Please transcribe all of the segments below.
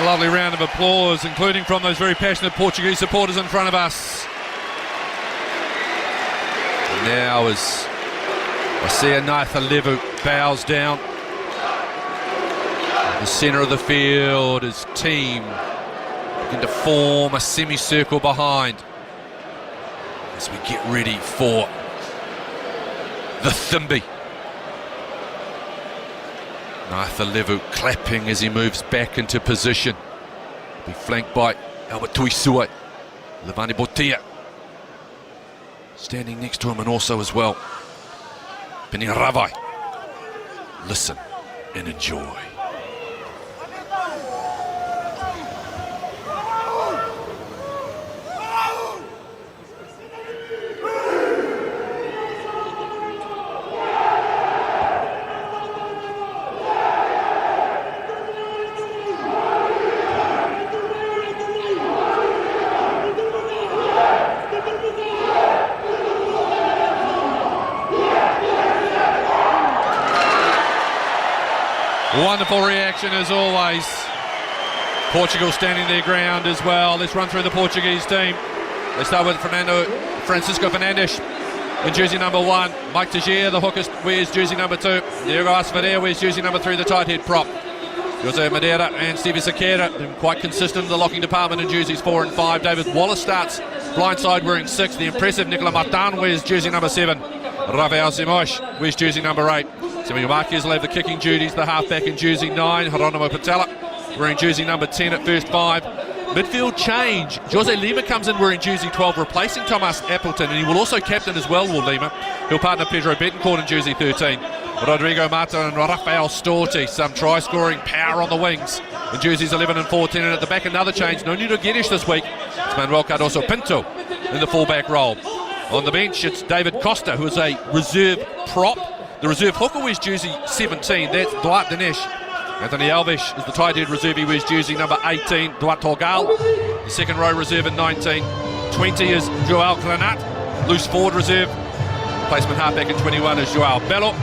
lovely round of applause, including from those very passionate Portuguese supporters in front of us. And now as I see Levu bows down in the centre of the field, his team begin to form a semicircle behind as we get ready for the Thimby. Levu clapping as he moves back into position. Be flanked by Albert Tuisue, Levani Botia standing next to him, and also as well Pini Ravai. Listen and enjoy. Wonderful reaction as always. Portugal standing their ground as well. Let's run through the Portuguese team. They start with Francisco Fernandes in jersey number 1. Mike Teixeira, the hooker, wears jersey number 2. Diego Asfaria wears jersey number 3, the tight head prop. Jose Madeira and Stevie Sequeira, quite consistent in the locking department in jerseys 4 and 5. David Wallace starts blindside wearing 6. The impressive Nicola Martin wears jersey number 7. Rafael Simões wears jersey number 8. Samuel Marquez will have the kicking duties, the halfback in jersey 9. Geronimo Patella wearing jersey number 10 at first 5. Midfield change. Jose Lima comes in wearing jersey 12, replacing Thomas Appleton, and he will also captain as well, Will Lima. He'll partner Pedro Betancourt in jersey 13. Rodrigo Mata and Rafael Storti, some try-scoring power on the wings in jerseys 11 and 14. And at the back, another change. No Nuno Guedes this week. It's Manuel Cardoso Pinto in the fullback role. On the bench, it's David Costa, who is a reserve prop. The reserve hooker wears jersey 17, that's Duarte Dinesh. Anthony Alves is the tight head reserve, he wears jersey number 18, Duarte Torgal. The second row reserve in 19. 20 is Joao Granat, loose forward reserve. Placement halfback in 21 is Joao Bello.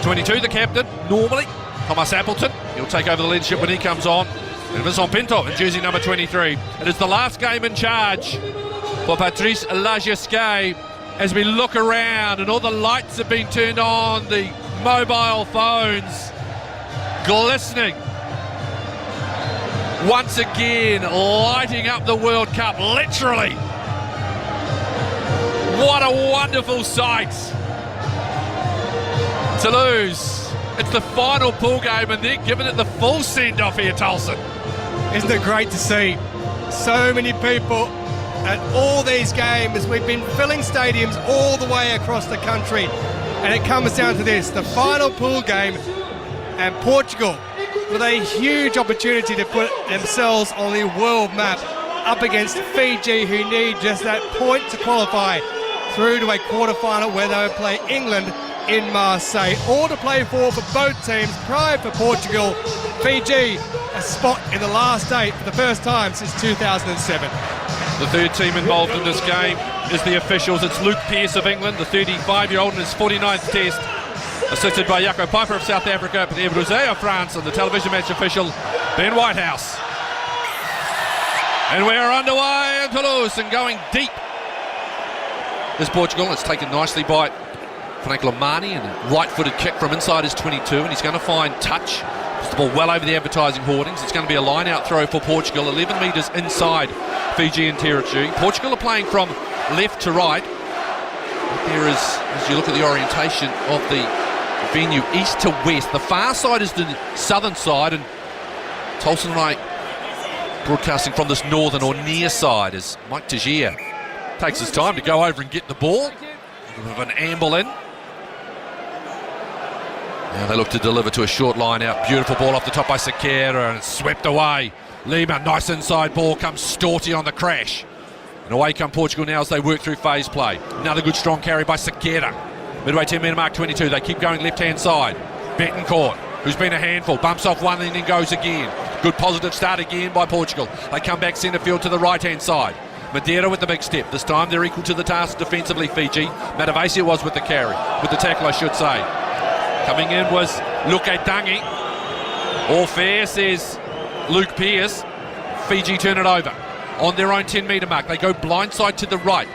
22, the captain, normally, Thomas Appleton. He'll take over the leadership when he comes on. And Vincent Pinto in jersey number 23. It is the last game in charge for Patrice Lagiesque. As we look around and all the lights have been turned on, the mobile phones glistening. Once again, lighting up the World Cup, literally. What a wonderful sight. Toulouse, it's the final pool game and they're giving it the full send-off here, Tolson. Isn't it great to see so many people at all these games? We've been filling stadiums all the way across the country, and it comes down to this, the final pool game, and Portugal with a huge opportunity to put themselves on the world map up against Fiji, who need just that point to qualify through to a quarter-final where they will play England in Marseille. All to play for both teams. Pride for Portugal. Fiji, a spot in the last 8 for the first time since 2007. The third team involved in this game is the officials. It's Luke Pearce of England, the 35-year-old in his 49th test, assisted by Jaco Piper of South Africa, Pierre Brosset of France, and the television match official, Ben Whitehouse. And we're underway in Toulouse and going deep. This Portugal is taken nicely by Frank Lamani, and a right-footed kick from inside his 22, and he's going to find touch. Puts the ball well over the advertising hoardings. It's going to be a line-out throw for Portugal, 11 metres inside Fijian territory. Portugal are playing from left to right. There is, as you look at the orientation of the venue, east to west. The far side is the southern side, and Tolson and I broadcasting from this northern or near side as Mike Teixeira takes his time to go over and get the ball. A bit of an amble in. Now they look to deliver to a short line out. Beautiful ball off the top by Sequeira, and it's swept away. Lima, nice inside ball, comes Storti on the crash. And away come Portugal now as they work through phase play. Another good strong carry by Sequeira. Midway 10 metre mark 22, they keep going left hand side. Betancourt, who's been a handful, bumps off one and then goes again. Good positive start again by Portugal. They come back centre field to the right hand side. Madeira with the big step. This time they're equal to the task defensively, Fiji. Matavasia was with the carry, with the tackle I should say. Coming in was Luke Dangi. All fair, says Luke Pearce. Fiji turn it over on their own 10-metre mark. They go blindside to the right.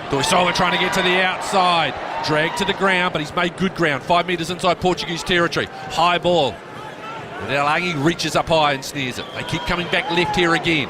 Doisola trying to get to the outside. Dragged to the ground, but he's made good ground. 5 metres inside Portuguese territory. High ball. And Alangi reaches up high and snares it. They keep coming back left here again.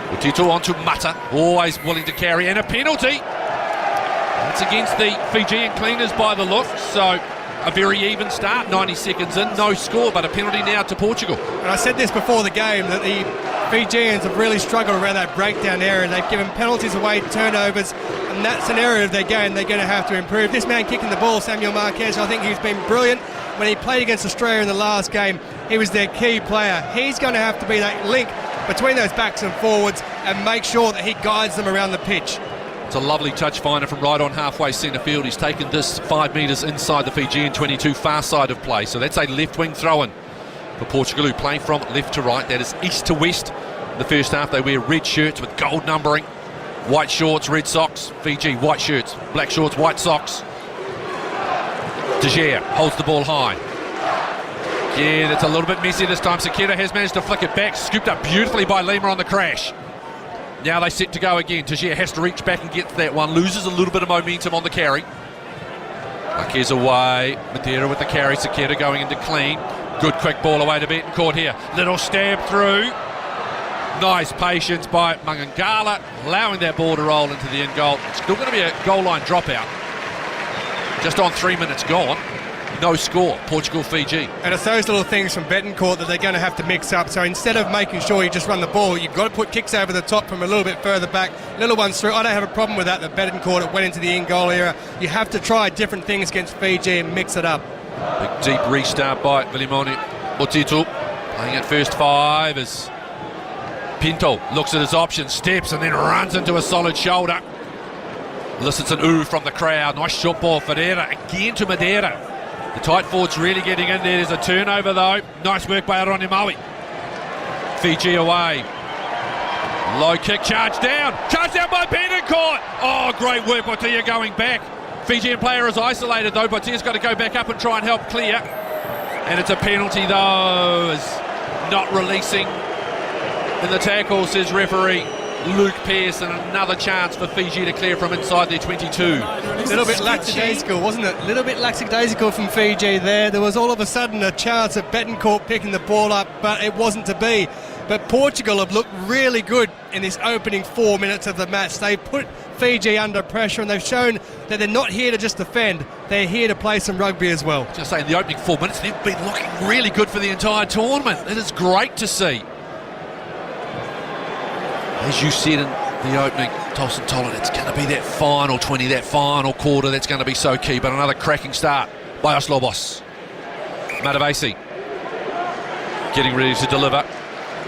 Utito onto Mata, always willing to carry, and a penalty. That's against the Fijian cleaners by the look, so a very even start, 90 seconds in, no score, but a penalty now to Portugal. And I said this before the game, that the Fijians have really struggled around that breakdown area. They've given penalties away, turnovers, and that's an area of their game they're going to have to improve. This man kicking the ball, Samuel Marquez, I think he's been brilliant. When he played against Australia in the last game, he was their key player. He's going to have to be that link between those backs and forwards and make sure that he guides them around the pitch. It's a lovely touch finder from right on halfway centre field. He's taken this 5 metres inside the Fijian 22, far side of play. So that's a left wing throw-in for Portugal, who play from left to right. That is east to west. In the first half, they wear red shirts with gold numbering, white shorts, red socks. Fiji, white shirts, black shorts, white socks. De Gea holds the ball high. Again, it's a little bit messy this time. Saketa has managed to flick it back, scooped up beautifully by Lima on the crash. Now they set to go again. De Gea has to reach back and get that one. Loses a little bit of momentum on the carry. Marquez away. Madeira with the carry. Saketa going into clean. Good quick ball away to Betancourt here. Little stab through. Nice patience by Mangangala, allowing that ball to roll into the end goal. It's still going to be a goal line dropout. Just on 3 minutes gone. No score, Portugal-Fiji. And it's those little things from Betancourt that they're going to have to mix up. So instead of making sure you just run the ball, you've got to put kicks over the top from a little bit further back, little ones through. I don't have a problem with that Betancourt it went into the in-goal area. You have to try different things against Fiji and mix it up. Big deep restart by Vilimoni Otito, playing at first 5 as Pinto looks at his options, steps and then runs into a solid shoulder. Elicits an ooh from the crowd. Nice short ball, Ferreira again to Madeira. The tight forward's really getting in there. There's a turnover though. Nice work by Aroni Maui. Fiji away. Low kick, charge down by Betancourt. Oh, great work, Botia going back. Fijian player is isolated though. Botia's got to go back up and try and help clear. And it's a penalty though, is not releasing in the tackle, says referee Luke Pearson. Another chance for Fiji to clear from inside their 22. A little bit lackadaisical, wasn't it? A little bit lackadaisical from Fiji there. There was all of a sudden a chance of Betancourt picking the ball up, but it wasn't to be. But Portugal have looked really good in this opening 4 minutes of the match. They put Fiji under pressure and they've shown that they're not here to just defend, they're here to play some rugby as well. Just saying, the opening 4 minutes, they've been looking really good for the entire tournament. It is great to see. As you said in the opening, Tolson told it, it's going to be that final 20, that final quarter that's going to be so key. But another cracking start by Os Lobos. Matavesi getting ready to deliver.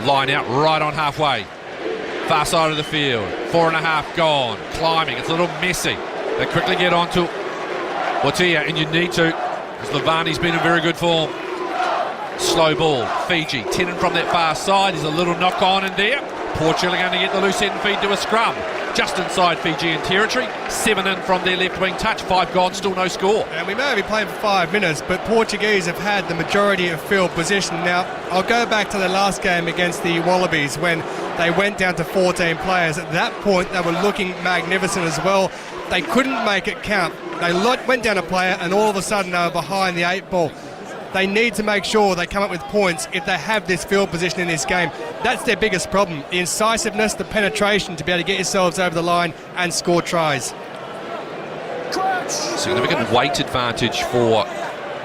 Line out right on halfway. Far side of the field. 4.5 gone. Climbing. It's a little messy. They quickly get onto Botia, and you need to, because Lavani's been in very good form. Slow ball. Fiji. 10 in from that far side. There's a little knock on in there. Portugal are going to get the loose end and feed to a scrum. Just inside Fijian territory. 7 in from their left wing touch. 5 gone, still no score. And we may have been playing for 5 minutes, but Portuguese have had the majority of field position. Now, I'll go back to the last game against the Wallabies when they went down to 14 players. At that point, they were looking magnificent as well. They couldn't make it count. They went down a player, and all of a sudden they were behind the 8 ball. They need to make sure they come up with points if they have this field position in this game. That's their biggest problem. The incisiveness, the penetration to be able to get yourselves over the line and score tries. Significant weight advantage for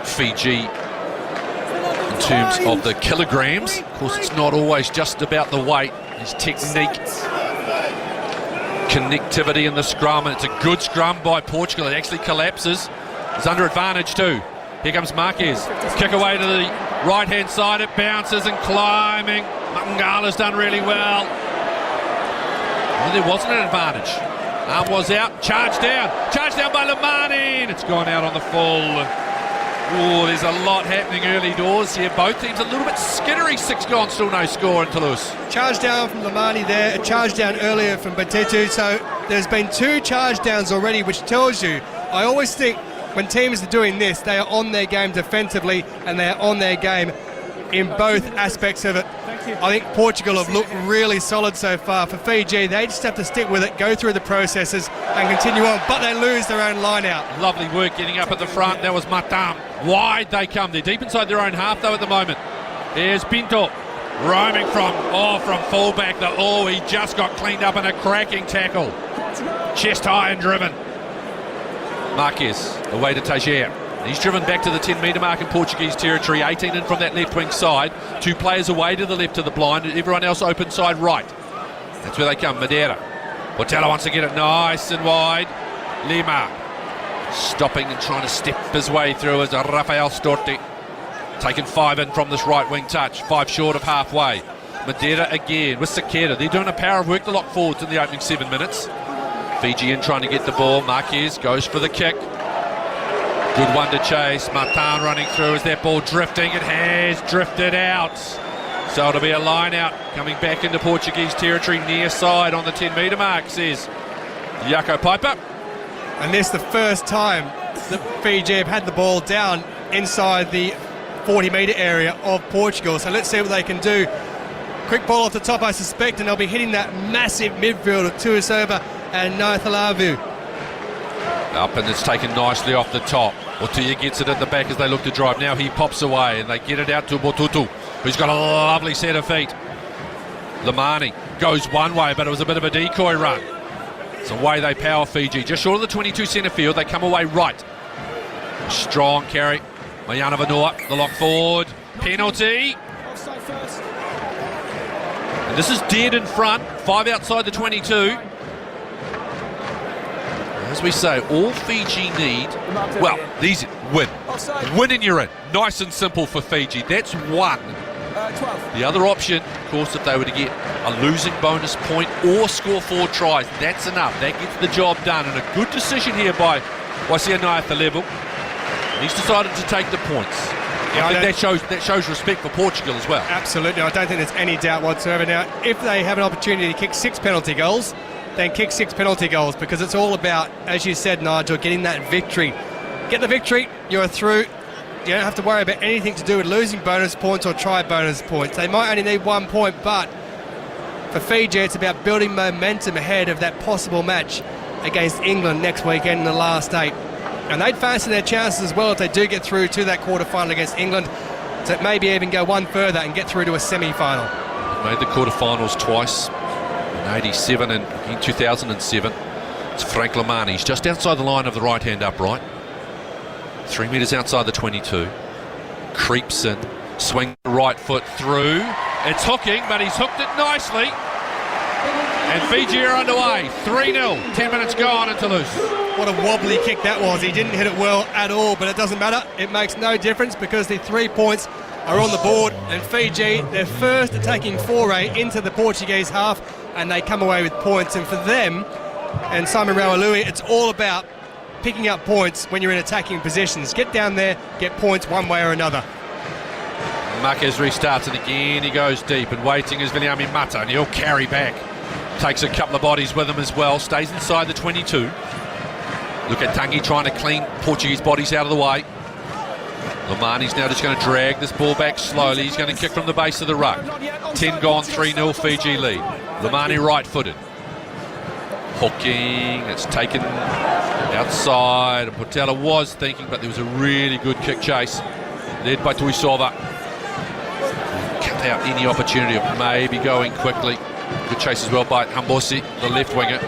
Fiji in terms of the kilograms. Of course, it's not always just about the weight. It's technique, connectivity in the scrum, and it's a good scrum by Portugal. It actually collapses. It's under advantage too. Here comes Marquez. Kick away to the right-hand side. It bounces and climbing. Mangala's done really well. Well, there wasn't an advantage. Arm was out. Charged down by Lamani. And it's gone out on the full. Oh, there's a lot happening early doors here. Both teams a little bit skittery. 6 gone, still no score in Toulouse. Charge down from Lamani there. A charge down earlier from Batitu. So there's been 2 charge downs already, which tells you, I always think, when teams are doing this, they are on their game defensively and they are on their game in both aspects of it. I think Portugal have looked really solid so far. For Fiji, they just have to stick with it, go through the processes and continue on, but they lose their own line out. Lovely work getting up at the front. That was Matam. Wide they come. They're deep inside their own half though at the moment. Here's Pinto roaming from fullback. He just got cleaned up in a cracking tackle. Chest high and driven. Marquez away to Teixeira. He's driven back to the 10-metre mark in Portuguese territory. 18 in from that left wing side. 2 players away to the left of the blind. Everyone else open side right. That's where they come. Madeira. Portela wants to get it nice and wide. Lima stopping and trying to step his way through as Rafael Storti. Taking 5 in from this right wing touch. 5 short of halfway. Madeira again with Sakeda. They're doing a power of work to lock forwards in the opening 7 minutes. Fiji in trying to get the ball. Marquez goes for the kick. Good one to chase. Martin running through. Is that ball drifting? It has drifted out. So it'll be a line out coming back into Portuguese territory near side on the 10-metre mark, says Jaco Piper. And this is the first time that Fiji have had the ball down inside the 40-metre area of Portugal. So let's see what they can do. Quick ball off the top, I suspect, and they'll be hitting that massive midfield of Tuisova and Naithalavu. Up, and it's taken nicely off the top. Otuya gets it at the back as they look to drive. Now he pops away and they get it out to Botutu, who's got a lovely set of feet. Lamani goes one way, but it was a bit of a decoy run. It's away they power Fiji. Just short of the 22 centre field, they come away right. Strong carry. Mayana Vanua, the lock forward. Penalty. And this is dead in front. 5 outside the 22. As we say, all Fiji need, well, these win. Win and you're in. Nice and simple for Fiji. That's one. The other option, of course, if they were to get a losing bonus point or score 4 tries, that's enough. That gets the job done. And a good decision here by Wasianai at the level. He's decided to take the points. Yeah, I think that shows respect for Portugal as well. Absolutely. I don't think there's any doubt whatsoever. Now, if they have an opportunity to kick 6 penalty goals, then kick 6 penalty goals, because it's all about, as you said, Nigel, getting that victory. Get the victory, you're through. You don't have to worry about anything to do with losing bonus points or try bonus points. They might only need 1 point, but for Fiji, it's about building momentum ahead of that possible match against England next weekend in the last 8. And they'd fancy their chances as well if they do get through to that quarter-final against England, to maybe even go one further and get through to a semi-final. Made the quarter-finals twice. 87 and in 2007. It's Frank Lamani. He's just outside the line of the right-hand upright. 3 metres outside the 22. Creeps in. Swing right foot through. It's hooking, but he's hooked it nicely. And Fiji are underway. 3-0. 10 minutes gone in Toulouse. What a wobbly kick that was. He didn't hit it well at all, but it doesn't matter. It makes no difference because the 3 points are on the board. And Fiji, their first attacking foray into the Portuguese half, and they come away with points. And for them and Simon Rawalui, it's all about picking up points when you're in attacking positions. Get down there, get points one way or another. Marquez restarts it again. He goes deep, and waiting is Viliami Mata, and he'll carry back. Takes a couple of bodies with him as well. Stays inside the 22. Look at Tangi trying to clean Portuguese bodies out of the way. Lamani's now just going to drag this ball back slowly. He's going to kick from the base of the ruck. 10 gone, 3-0 Fiji lead. Lamani right-footed. Hooking, it's taken outside. Portela was thinking, but there was a really good kick chase led by Tuisova. Cut out any opportunity of maybe going quickly. Good chase as well by Hambosi, the left winger.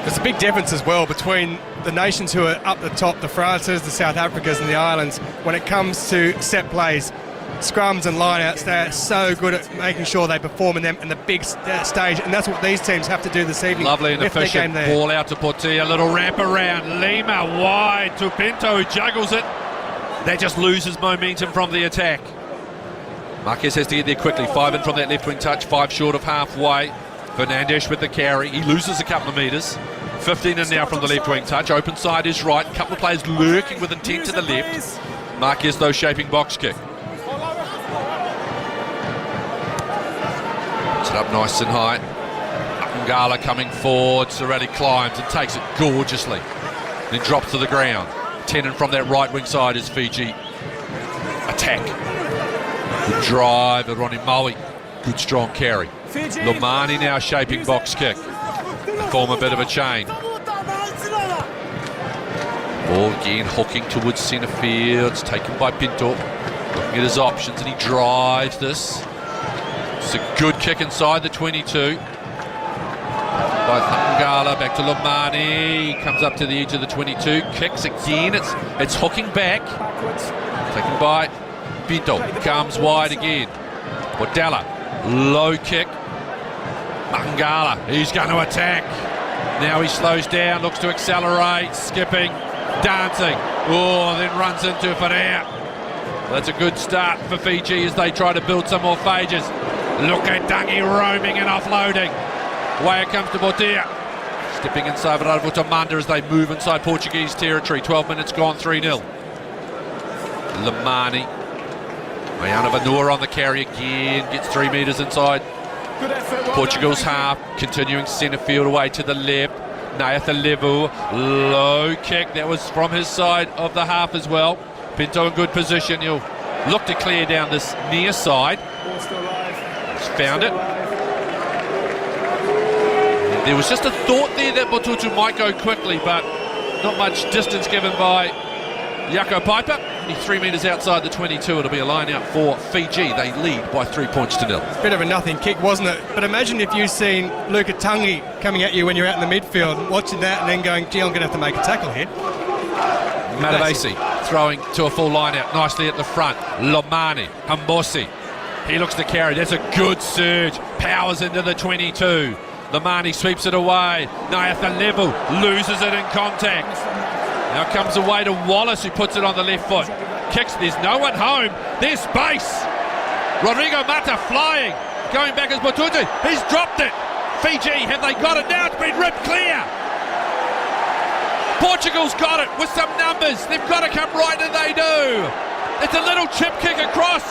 There's a big difference as well between the nations who are up the top, the Frances, the South Africas and the Irelands, when it comes to set plays. Scrums and lineouts, they're so good at making sure they perform in them in the big stage, and that's what these teams have to do this evening. Lovely and efficient ball out to Portilla, little wrap around. Lima wide to Pinto, who juggles it. That just loses momentum from the attack. Marquez has to get there quickly. 5 in from that left wing touch, 5 short of halfway. Fernandes with the carry. He loses a couple of metres. 15 in now from the left wing touch. Open side is right. A couple of players lurking with intent to the left. Marquez, though, shaping box kick. Puts it up nice and high. Ngala coming forward. Sorelli climbs and takes it gorgeously. Then drops to the ground. 10 in from that right wing side is Fiji. Attack. Good drive, Ronnie Maui. Good strong carry. Lomani now shaping box kick. Form a bit of a chain. Ball again hooking towards centre field. It's taken by Pinto. Looking at his options and he drives this. It's a good kick inside the 22. By Thangala, back to Lomani. Comes up to the edge of the 22. Kicks again. It's hooking back. Taken by Pinto. Comes wide again. Bordella. Low kick. Mangala. He's going to attack. Now he slows down. Looks to accelerate. Skipping. Dancing. Oh, then runs into Ferrer. That's a good start for Fiji as they try to build some more phages. Look at Dangi roaming and offloading. Away it comes to Bordia. Stepping inside Tamanda as they move inside Portuguese territory. 12 minutes gone, 3-0. Lamani. Mayana Vanua on the carry again. Gets 3 metres inside Portugal's half. Continuing centre field away to the left. Naitha Levu. Low kick. That was from his side of the half as well. Pinto in good position. He'll look to clear down this near side. He's found it. There was just a thought there that Motutu might go quickly, but not much distance given by Jaco Piper. He's 3 metres outside the 22. It'll be a line out for Fiji. They lead by 3 points to 0. Bit of a nothing kick, wasn't it? But imagine if you've seen Luka Tangi coming at you when you're out in the midfield, watching that and then going, gee, I'm going to have to make a tackle here. Matavesi throwing to a full line out nicely at the front. Lomani, Hambosi. He looks to carry. That's a good surge. Powers into the 22. Lomani sweeps it away. Naitha Levu loses it in contact. Now comes away to Wallace, who puts it on the left foot. Kicks, there's no one home. There's space. Rodrigo Mata flying. Going back as Motutu. He's dropped it. Fiji, have they got it? Now it's been ripped clear. Portugal's got it with some numbers. They've got to come right, and they do. It's a little chip kick across.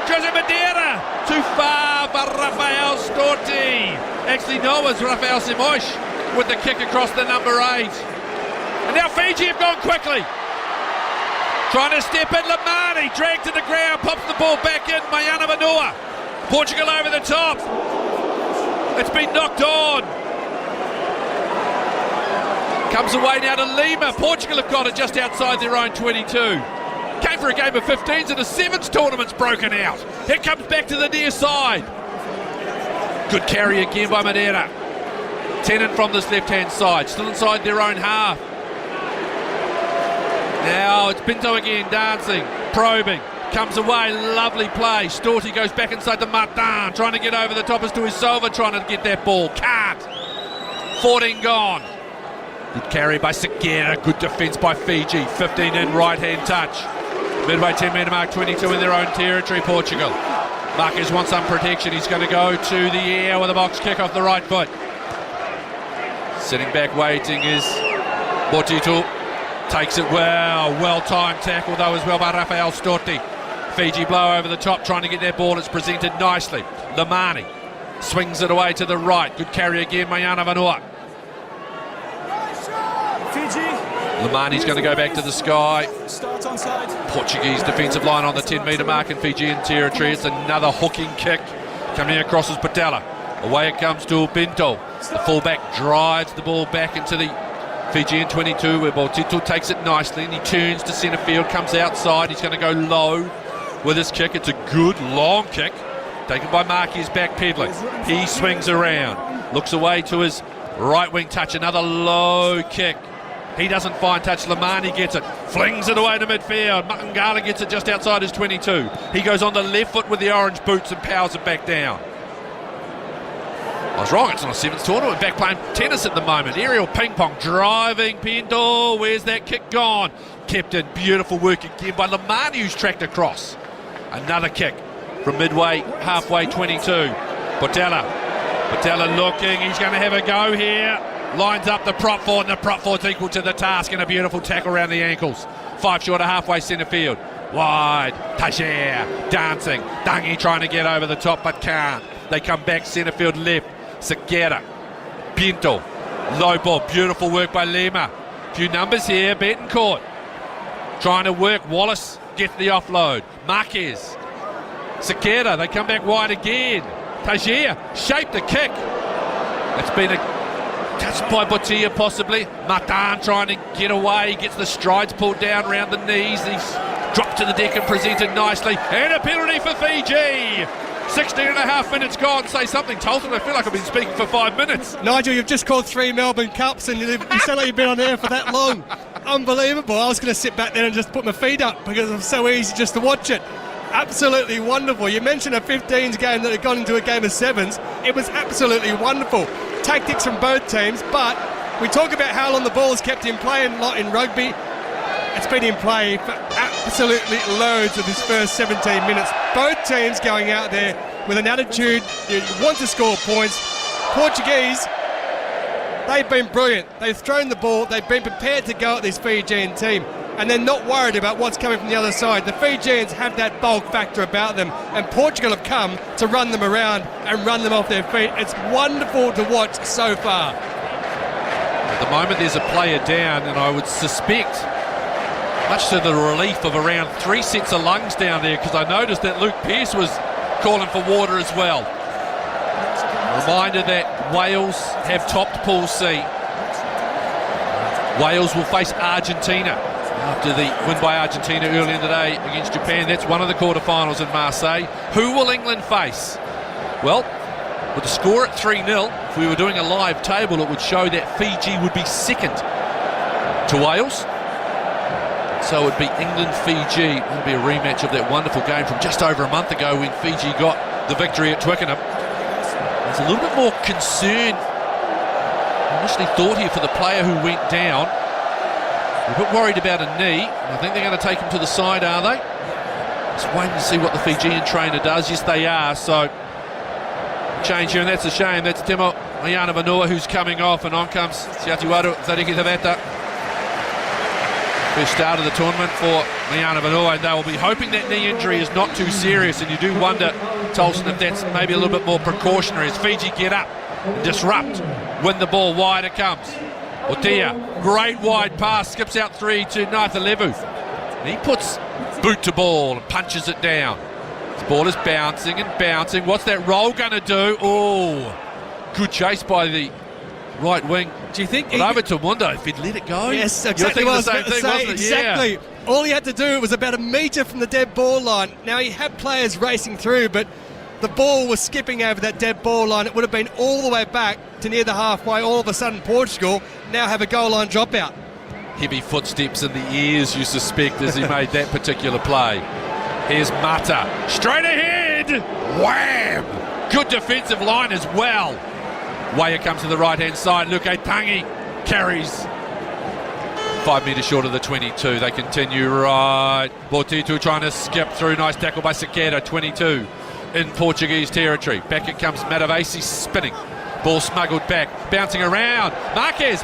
Jose Madeira. Too far for Rafael Storti. Actually, no, it was Rafael Simosh with the kick across the number 8. And now Fiji have gone quickly. Trying to step in, Lamani dragged to the ground, pops the ball back in, Mayana Vanua. Portugal over the top. It's been knocked on. Comes away now to Lima. Portugal have got it just outside their own 22. Came for a game of 15s and a 7s tournament's broken out. Here comes back to the near side. Good carry again by Madeira. Tennant from this left-hand side, still inside their own half. Now it's Pinto again, dancing, probing, comes away, lovely play. Storti goes back inside the Martin, trying to get over the top as to his Silva, trying to get that ball. Can't. 14 gone. Good carry by Segura, good defence by Fiji. 15 in, right-hand touch. Midway 10-metre mark, 22 in their own territory, Portugal. Marquez wants some protection. He's going to go to the air with a box kick off the right foot. Sitting back waiting is Botito. Takes it well-timed tackle though as well by Rafael Storti. Fiji blow over the top, trying to get their ball. It's presented nicely. Lamani swings it away to the right. Good carry again, Mayana Vanua. Lamani's going to go back to the sky. Portuguese defensive line on the 10-metre mark in Fijian territory. It's another hooking kick coming across as Patella. Away it comes to Pinto. The fullback drives the ball back into the Fijian 22 where Botito takes it nicely and he turns to centre field, comes outside. He's going to go low with his kick. It's a good long kick taken by Marquez, back peddling. He swings around, looks away to his right wing touch, another low kick. He doesn't find touch. Lamani gets it, flings it away to midfield. Mutangala gets it just outside his 22. He goes on the left foot with the orange boots and powers it back down. I was wrong, it's not a 7s tournament. Back playing tennis at the moment. Aerial ping pong, driving Pinto. Where's that kick gone? Kept in, beautiful work again by Lamani, who's tracked across. Another kick from midway, halfway 22. Patella looking, he's going to have a go here. Lines up the prop forward, and the prop forward's equal to the task, and a beautiful tackle around the ankles. 5 short of halfway centre field. Wide, Tajer, dancing. Dangi trying to get over the top, but can't. They come back centre field left. Segura, Pinto, low ball, beautiful work by Lima. Few numbers here, Betancourt trying to work, Wallace gets the offload. Marquez Sequeira, they come back wide again. Tajir shaped the kick. It's been a touch by Botilla possibly. Martin trying to get away, gets the strides pulled down around the knees. He's dropped to the deck and presented nicely. And a penalty for Fiji. 16 and a half minutes gone. Say something, Tolson. I feel like I've been speaking for 5 minutes. Nigel, you've just called 3 Melbourne Cups and you sound like you've been on air for that long. Unbelievable. I was going to sit back there and just put my feet up because it's so easy just to watch it. Absolutely wonderful. You mentioned a 15s game that had gone into a game of 7s. It was absolutely wonderful. Tactics from both teams, but we talk about how long the ball is kept in play and not in rugby. It's been in play for absolutely loads of this first 17 minutes. Both teams going out there with an attitude, you want to score points. Portuguese, they've been brilliant. They've thrown the ball, they've been prepared to go at this Fijian team, and they're not worried about what's coming from the other side. The Fijians have that bulk factor about them, and Portugal have come to run them around and run them off their feet. It's wonderful to watch so far. At the moment there's a player down, and I would suspect, much to the relief of around 3 sets of lungs down there, because I noticed that Luke Pearce was calling for water as well. A reminder that Wales have topped Pool C. Wales will face Argentina after the win by Argentina earlier today against Japan. That's one of the quarterfinals in Marseille. Who will England face? Well, with the score at 3-0, if we were doing a live table, it would show that Fiji would be second to Wales. So it would be England-Fiji. It would be a rematch of that wonderful game from just over a month ago when Fiji got the victory at Twickenham. There's a little bit more concern I initially thought here for the player who went down. We're a bit worried about a knee. I think they're going to take him to the side, are they? Just waiting to see what the Fijian trainer does. Yes, they are. So change here, and that's a shame. That's Timo Mayana Vanua who's coming off, and on comes Siatiwaru Zariki Taveta. First start of the tournament for Mayana Vanua, and they will be hoping that knee injury is not too serious, and you do wonder, Tolson, if that's maybe a little bit more precautionary as Fiji get up, disrupt, win the ball. Wide it comes. Otia, great wide pass, skips out 3 to Naithalevu. He puts boot to ball and punches it down. This ball is bouncing and bouncing. What's that roll going to do? Oh, good chase by the right wing. Do you think over to Mundo if he'd let it go? Yes, exactly what I was about to say. Exactly. Yeah. All he had to do was about a metre from the dead ball line. Now he had players racing through, but the ball was skipping over that dead ball line. It would have been all the way back to near the halfway. All of a sudden Portugal now have a goal line dropout. Heavy footsteps in the ears, you suspect, as he made that particular play. Here's Mata, straight ahead, wham! Good defensive line as well. Waya comes to the right-hand side. Luke Tangi carries 5 metres short of the 22. They continue right. Botitu trying to skip through. Nice tackle by Sequeira, 22 in Portuguese territory. Back it comes Matavesi spinning. Ball smuggled back, bouncing around. Marquez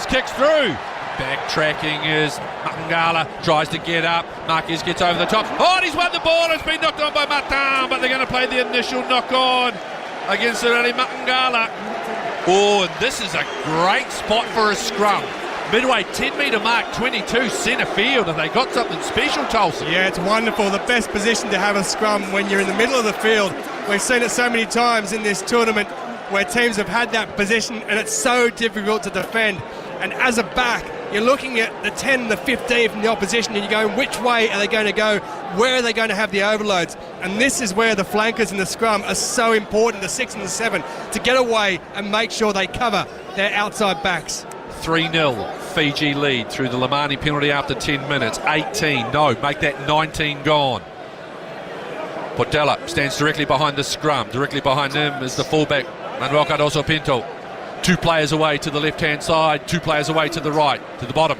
kicks through. Backtracking is Makangala, tries to get up. Marquez gets over the top. Oh, and he's won the ball. It's been knocked on by Martin, but they're going to play the initial knock on against Sireli Makangala. Oh, and this is a great spot for a scrum. Midway 10 metre mark, 22 centre field, and they got something special, Tolson. Yeah, it's wonderful. The best position to have a scrum when you're in the middle of the field. We've seen it so many times in this tournament where teams have had that position and it's so difficult to defend. And as a back, you're looking at the 10, the 15 from the opposition and you're going, which way are they going to go? Where are they going to have the overloads? And this is where the flankers in the scrum are so important, the 6 and the 7, to get away and make sure they cover their outside backs. 3-0 Fiji lead through the Lamani penalty after 10 minutes. 18, no, make that 19 gone. Portela stands directly behind the scrum. Directly behind him is the fullback, Manuel Cardoso Pinto. 2 players away to the left-hand side, 2 players away to the right, to the bottom.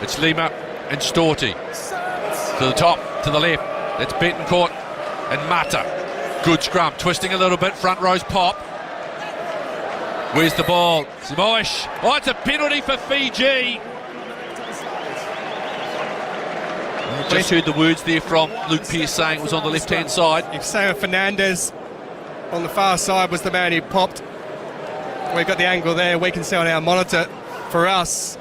It's Lima and Storti. To the top, to the left. That's Betancourt and Mata. Good scrum, twisting a little bit, front rows pop. Where's the ball? Simoish. Oh, it's a penalty for Fiji. Just heard the words there from Luke Pearce saying it was on the left-hand side. If Sam Fernandez on the far side was the man who popped, we've got the angle there, we can see on our monitor for us.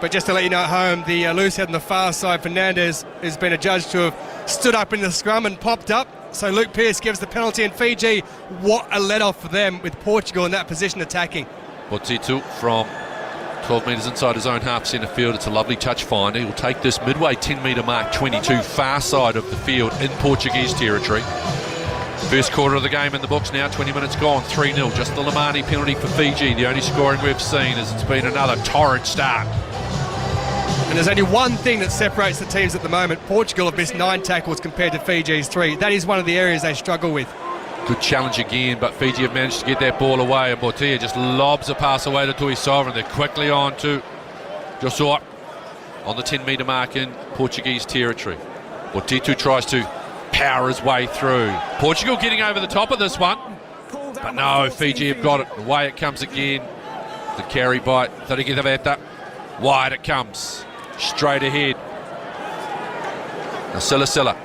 But just to let you know at home, the loose head on the far side, Fernandez, has been adjudged to have stood up in the scrum and popped up. So Luke Pearce gives the penalty, and Fiji, what a let-off for them with Portugal in that position attacking. Botitu from 12 metres inside his own half centre field. It's a lovely touch finder. He'll take this midway 10 metre mark, 22, far side of the field in Portuguese territory. First quarter of the game in the books now, 20 minutes gone, 3-0. Just the Lamani penalty for Fiji. The only scoring we've seen as it's been another torrid start. And there's only one thing that separates the teams at the moment. Portugal have missed 9 tackles compared to Fiji's 3. That is one of the areas they struggle with. Good challenge again, but Fiji have managed to get that ball away, and Botia just lobs a pass away to Tuisova, and they're quickly on to Joshua on the 10 metre mark in Portuguese territory. Botitu tries to power his way through. Portugal getting over the top of this one, but no, Fiji have got it. Away it comes again. The carry by Tarikitaveta. Wide it comes. Straight ahead. Now Silla.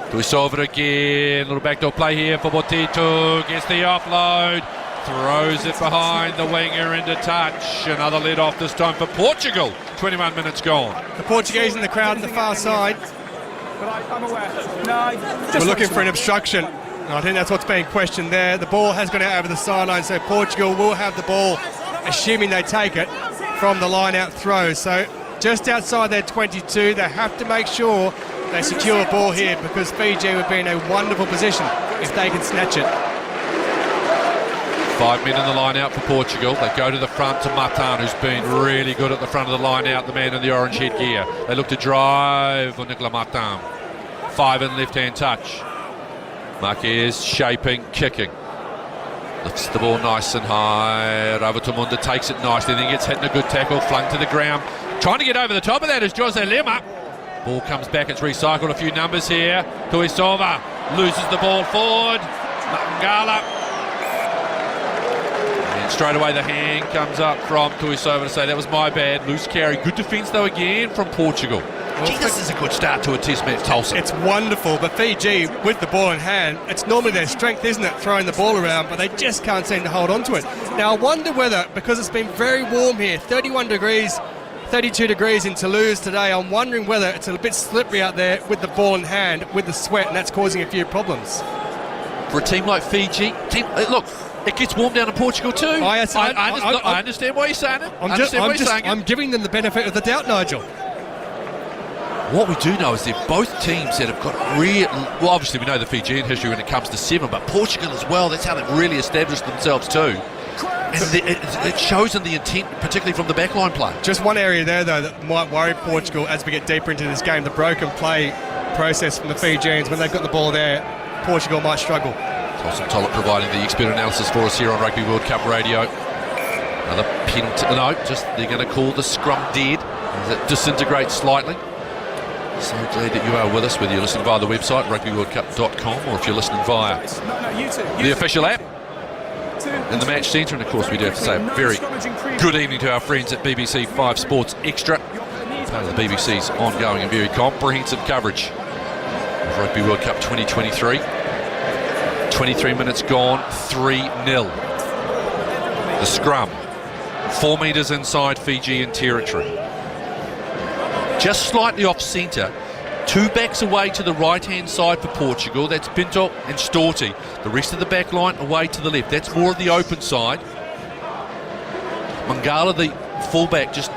Tuisova again. Little backdoor play here for Botitu. Gets the offload. Throws it behind the winger into touch. Another lead off this time for Portugal. 21 minutes gone. The Portuguese in the crowd on the far side. I'm aware. No, we're looking for an obstruction. I think that's what's being questioned there. The ball has gone out over the sideline, so Portugal will have the ball, assuming they take it, from the line-out throw. So just outside their 22, they have to make sure they secure a ball here, because Fiji would be in a wonderful position if they can snatch it. 5 men in the line out for Portugal. They go to the front to Matan, who's been really good at the front of the line out, the man in the orange headgear. They look to drive on Nicolas Matan. 5 in left-hand touch. Marquez shaping, kicking. Lifts the ball nice and high. Ravatumunda takes it nicely, then gets hit in a good tackle, flung to the ground. Trying to get over the top of that is Jose Lema. Ball comes back, it's recycled. A few numbers here. Tuisova loses the ball forward. Mangala. And straight away the hand comes up from Tuisova to say that was my bad. Loose carry. Good defence though again from Portugal. Gee, this is a good start to a test match, Tulsa. It's wonderful, but Fiji, with the ball in hand, it's normally their strength, isn't it, throwing the ball around, but they just can't seem to hold on to it. Now, I wonder whether, because it's been very warm here, 31 degrees, 32 degrees in Toulouse today, I'm wondering whether it's a bit slippery out there with the ball in hand, with the sweat, and that's causing a few problems. For a team like Fiji, look, it gets warm down in Portugal too. I understand why you're saying it. I'm giving them the benefit of the doubt, Nigel. What we do know is they're both teams that have got real... Well, obviously we know the Fijian history when it comes to 7, but Portugal as well, that's how they've really established themselves too. And it shows in the intent, particularly from the backline play. Just one area there, though, that might worry Portugal as we get deeper into this game, the broken play process from the Fijians. When they've got the ball there, Portugal might struggle. Tosin Tollett providing the expert analysis for us here on Rugby World Cup Radio. Another penalty. No, just they're going to call the scrum dead as it disintegrates slightly. So glad that you are with us, whether you're listening via the website, rugbyworldcup.com, or if you're listening via the official app in the Match Centre. And of course we do have to say a very good evening to our friends at BBC 5 Sports Extra, part of the BBC's ongoing and very comprehensive coverage of Rugby World Cup 2023. 23 minutes gone, 3-0. The scrum, 4 metres inside Fijian territory. Just slightly off centre, 2 backs away to the right-hand side for Portugal. That's Pinto and Storti. The rest of the back line away to the left. That's more of the open side. Mangala, the fullback, just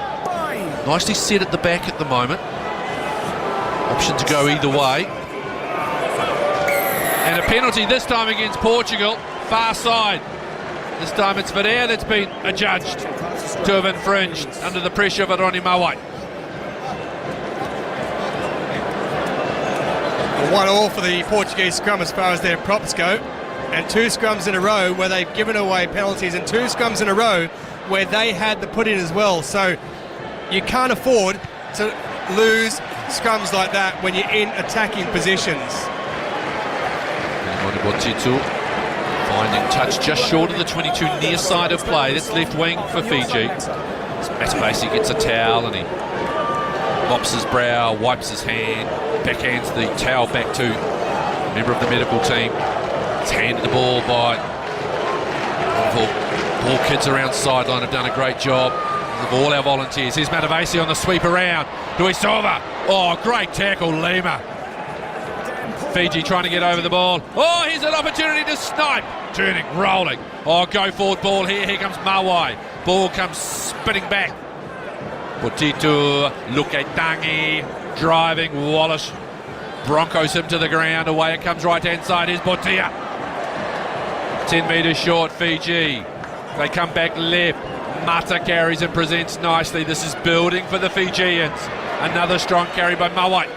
nicely set at the back at the moment. Option to go either way. And a penalty this time against Portugal, far side. This time it's Videa that's been adjudged to have infringed under the pressure of Aroni Mawai. 1-1 for the Portuguese scrum as far as their props go, and 2 scrums in a row where they've given away penalties, and 2 scrums in a row where they had the put in as well. So you can't afford to lose scrums like that when you're in attacking positions. Finding touch just short of the 22 near side of play. That's left wing for Fiji. Matabasi gets a towel and he mops his brow, wipes his hand, backhands the towel back to a member of the medical team. It's handed the ball by all kids around sideline have done a great job of all our volunteers. Here's Matabasi on the sweep around. Tuisova. Oh, great tackle, Lima. Fiji trying to get over the ball. Oh, here's an opportunity to snipe. Turning, rolling. Oh, go forward ball here. Here comes Mawai. Ball comes spinning back. Potito, Luketangi, driving. Wallace Broncos him to the ground. Away it comes right hand side. Here's Botia. 10 metres short, Fiji. They come back left. Mata carries and presents nicely. This is building for the Fijians. Another strong carry by Mawai.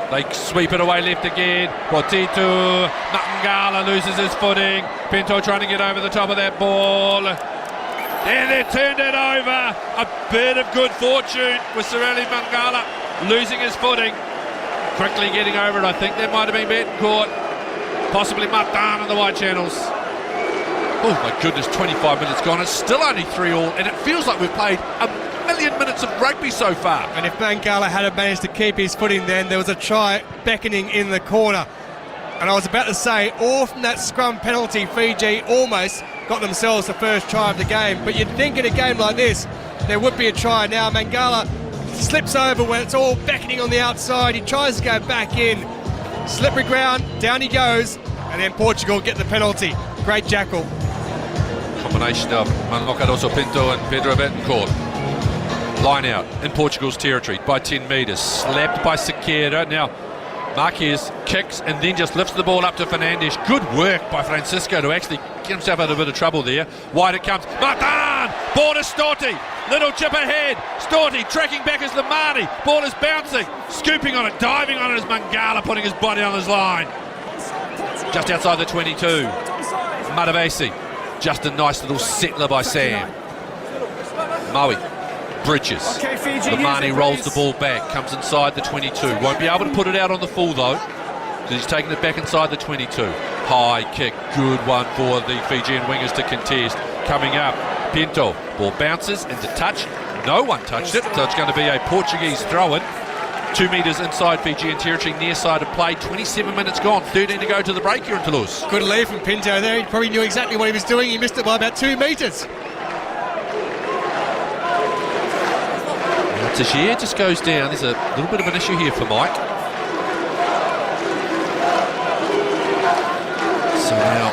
They sweep it away left again. Potito, Mangala loses his footing. Pinto trying to get over the top of that ball. And they turned it over. A bit of good fortune with Sireli Mangala losing his footing. Quickly getting over it. I think that might have been Betancourt. Possibly Matan on the wide channels. Oh my goodness, 25 minutes gone. It's still only 3-3, and it feels like we've played a million minutes of rugby so far. And if Mangala had managed to keep his footing then, there was a try beckoning in the corner. And I was about to say, all from that scrum penalty, Fiji almost got themselves the first try of the game. But you'd think in a game like this, there would be a try. Now Mangala slips over when it's all beckoning on the outside. He tries to go back in. Slippery ground, down he goes, and then Portugal get the penalty. Great jackal. Combination of Manuel Cardoso Pinto and Pedro Betancourt. Line out in Portugal's territory by 10 metres. Slapped by Sequeira. Now Marquez kicks and then just lifts the ball up to Fernandes. Good work by Francisco to actually get himself out of a bit of trouble there. Wide it comes. Matan! Ball to Storti. Little chip ahead. Storti tracking back as Lamani. Ball is bouncing. Scooping on it. Diving on it as Mangala putting his body on his line. Just outside the 22. Matavesi. Just a nice little settler by Sam. Maui bridges. Lamani rolls the ball back, comes inside the 22. Won't be able to put it out on the full though, because he's taking it back inside the 22. High kick, good one for the Fijian wingers to contest. Coming up, Pinto. Ball bounces into touch. No one touched it, so it's going to be a Portuguese throw-in. 2 metres inside Fijian territory, near side of play. 27 minutes gone, 13 to go to the break here in Toulouse. Good lead from Pinto there. He probably knew exactly what he was doing. He missed it by about 2 metres. Tajir just goes down. There's a little bit of an issue here for Mike. So now,